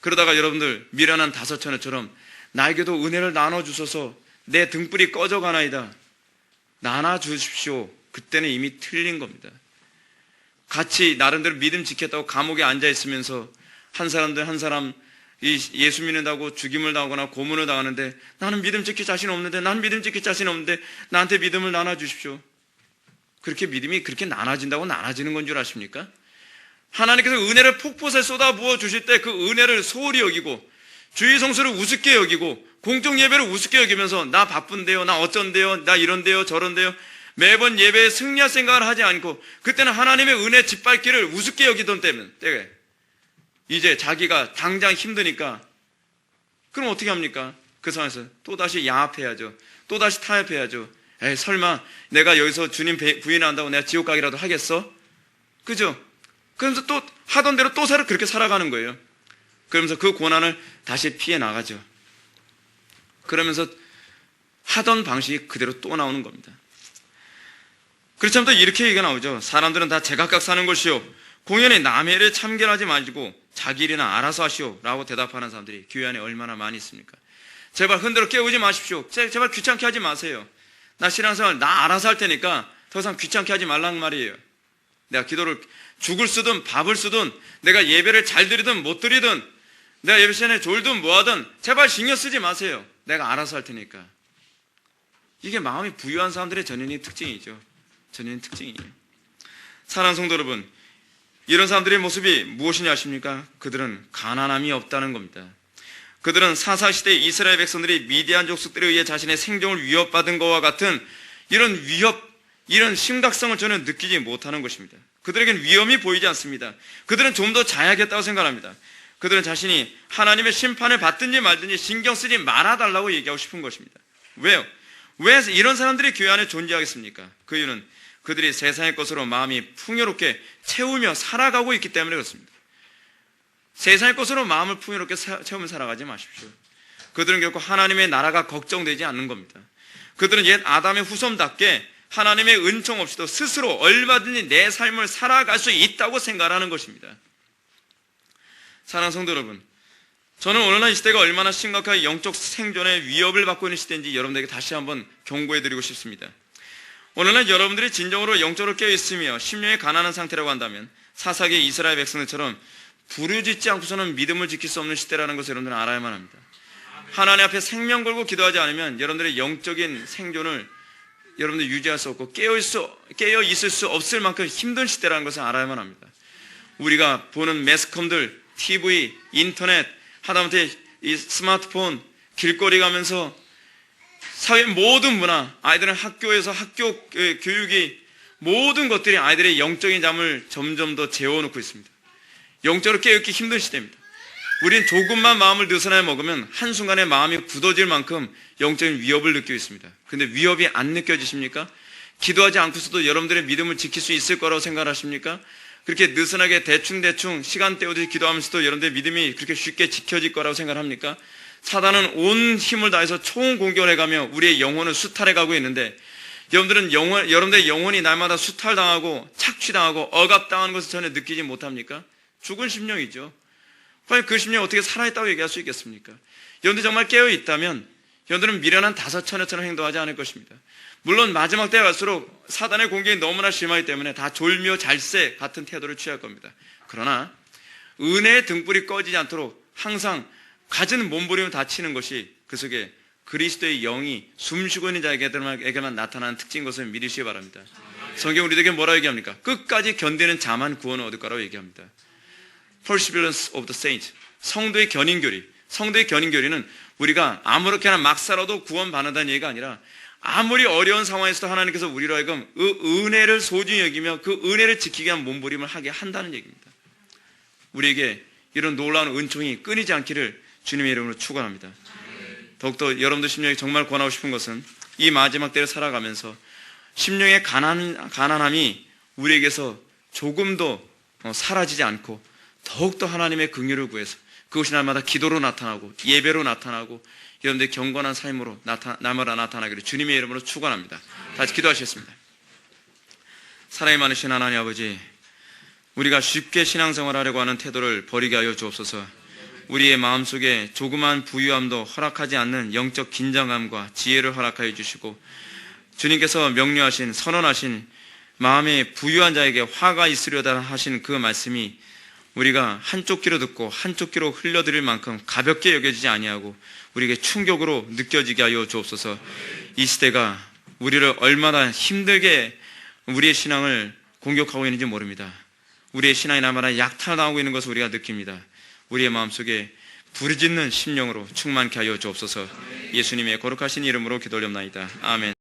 그러다가 여러분들 미련한 다섯처녀처럼 나에게도 은혜를 나눠주셔서 내 등불이 꺼져가나이다, 나눠주십시오. 그때는 이미 틀린 겁니다. 같이 나름대로 믿음 지켰다고 감옥에 앉아있으면서 한 사람 예수 믿는다고 죽임을 당하거나 고문을 당하는데 나는 믿음 지킬 자신 없는데, 나는 믿음 지킬 자신 없는데 나한테 믿음을 나눠주십시오. 그렇게 믿음이 그렇게 나눠진다고 나눠지는 건 줄 아십니까? 하나님께서 은혜를 폭포에 쏟아부어 주실 때 그 은혜를 소홀히 여기고 주의 성수를 우습게 여기고 공적 예배를 우습게 여기면서 나 바쁜데요, 나 어쩐데요, 나 이런데요 저런데요 매번 예배에 승리할 생각을 하지 않고 그때는 하나님의 은혜 짓밟기를 우습게 여기던 때에 이제 자기가 당장 힘드니까 그럼 어떻게 합니까? 그 상황에서 또다시 야합해야죠. 또다시 타협해야죠. 에이 설마 내가 여기서 주님 부인한다고 내가 지옥 가기라도 하겠어? 그죠? 그러면서 또 하던 대로 또 그렇게 살아가는 거예요. 그러면서 그 고난을 다시 피해 나가죠. 그러면서 하던 방식이 그대로 또 나오는 겁니다. 그렇지 않으면 또 이렇게 얘기가 나오죠. 사람들은 다 제각각 사는 것이요, 공연히 남의 일에 참견하지 말고 자기 일이나 알아서 하시오 라고 대답하는 사람들이 교회 안에 얼마나 많이 있습니까? 제발 흔들어 깨우지 마십시오. 제발 귀찮게 하지 마세요. 나 신앙생활 나 알아서 할 테니까 더 이상 귀찮게 하지 말란 말이에요. 내가 기도를 죽을 쓰든 밥을 쓰든 내가 예배를 잘 드리든 못 드리든 내가 예배 시간에 졸든 뭐하든 제발 신경 쓰지 마세요. 내가 알아서 할 테니까. 이게 마음이 부유한 사람들의 전형적인 특징이죠. 전형적인 특징이에요. 사랑하는 성도 여러분, 이런 사람들의 모습이 무엇이냐 아십니까? 그들은 가난함이 없다는 겁니다. 그들은 사사시대 이스라엘 백성들이 미디안 족속들에 의해 자신의 생존을 위협받은 것과 같은 이런 위협, 이런 심각성을 전혀 느끼지 못하는 것입니다. 그들에겐 위험이 보이지 않습니다. 그들은 좀 더 자야겠다고 생각합니다. 그들은 자신이 하나님의 심판을 받든지 말든지 신경 쓰지 말아달라고 얘기하고 싶은 것입니다. 왜요? 왜 이런 사람들이 교회 안에 존재하겠습니까? 그 이유는 그들이 세상의 것으로 마음이 풍요롭게 채우며 살아가고 있기 때문에 그렇습니다. 세상의 것으로 마음을 풍요롭게 채우며 살아가지 마십시오. 그들은 결코 하나님의 나라가 걱정되지 않는 겁니다. 그들은 옛 아담의 후손답게 하나님의 은총 없이도 스스로 얼마든지 내 삶을 살아갈 수 있다고 생각하는 것입니다. 사랑하는 성도 여러분, 저는 오늘날 이 시대가 얼마나 심각하게 영적 생존의 위협을 받고 있는 시대인지 여러분들에게 다시 한번 경고해드리고 싶습니다. 오늘날 여러분들이 진정으로 영적으로 깨어있으며 심령이 가난한 상태라고 한다면 사사기 이스라엘 백성들처럼 부르짖지 않고서는 믿음을 지킬 수 없는 시대라는 것을 여러분들은 알아야만 합니다. 하나님 앞에 생명 걸고 기도하지 않으면 여러분들의 영적인 생존을 여러분들 유지할 수 없고 깨어 있을 수 없을 만큼 힘든 시대라는 것을 알아야만 합니다. 우리가 보는 매스컴들, TV, 인터넷, 하다못해 이 스마트폰, 길거리 가면서 사회 모든 문화, 아이들은 학교에서 학교 교육이 모든 것들이 아이들의 영적인 잠을 점점 더 재워놓고 있습니다. 영적으로 깨어있기 힘든 시대입니다. 우린 조금만 마음을 느슨하게 먹으면 한순간에 마음이 굳어질 만큼 영적인 위협을 느끼고 있습니다. 그런데 위협이 안 느껴지십니까? 기도하지 않고서도 여러분들의 믿음을 지킬 수 있을 거라고 생각하십니까? 그렇게 느슨하게 대충 시간 때우듯이 기도하면서도 여러분들의 믿음이 그렇게 쉽게 지켜질 거라고 생각합니까? 사단은 온 힘을 다해서 총 공격을 해가며 우리의 영혼을 수탈해가고 있는데 여러분들의 영혼이 날마다 수탈당하고 착취당하고 억압당하는 것을 전혀 느끼지 못합니까? 죽은 심령이죠. 과연 그 심령이 어떻게 살아있다고 얘기할 수 있겠습니까? 여러분들이 정말 깨어있다면 여러분들은 미련한 다섯처녀처럼 행동하지 않을 것입니다. 물론 마지막 때가 갈수록 사단의 공격이 너무나 심하기 때문에 다 졸며 잘세 같은 태도를 취할 겁니다. 그러나 은혜의 등불이 꺼지지 않도록 항상 가진 몸부림을 다치는 것이 그 속에 그리스도의 영이 숨쉬고 있는 자에게만 나타나는 특징인 것을 믿으시기 바랍니다. 성경 우리에게 뭐라고 얘기합니까? 끝까지 견디는 자만 구원을 얻을 거라고 얘기합니다. Perseverance of the saints, 성도의 견인교리. 성도의 견인교리는 우리가 아무렇게나 막 살아도 구원받는다는 얘기가 아니라 아무리 어려운 상황에서도 하나님께서 우리로 하여금 그 은혜를 소중히 여기며 그 은혜를 지키기 위한 몸부림을 하게 한다는 얘기입니다. 우리에게 이런 놀라운 은총이 끊이지 않기를 주님의 이름으로 축원합니다. 더욱더 여러분들 심령에 정말 권하고 싶은 것은 이 마지막 때를 살아가면서 심령의 가난함이 우리에게서 조금도 사라지지 않고 더욱더 하나님의 긍휼을 구해서 그것이 날마다 기도로 나타나고 예배로 나타나고 여러분들의 경건한 삶으로 날마다 나타나기를 주님의 이름으로 축원합니다. 다시 기도하시겠습니다. 사랑이 많으신 하나님 아버지, 우리가 쉽게 신앙생활하려고 하는 태도를 버리게 하여 주옵소서. 우리의 마음속에 조그만 부유함도 허락하지 않는 영적 긴장감과 지혜를 허락하여 주시고 주님께서 명료하신 선언하신 마음에 부유한 자에게 화가 있으려다 하신 그 말씀이 우리가 한쪽 귀로 듣고 한쪽 귀로 흘려드릴 만큼 가볍게 여겨지지 아니하고 우리에게 충격으로 느껴지게 하여 주옵소서. 이 시대가 우리를 얼마나 힘들게 우리의 신앙을 공격하고 있는지 모릅니다. 우리의 신앙이 날마다 약탈당하고 있는 것을 우리가 느낍니다. 우리의 마음속에 부르짖는 심령으로 충만케 하여 주옵소서. 예수님의 거룩하신 이름으로 기도 올려옵나이다. 아멘.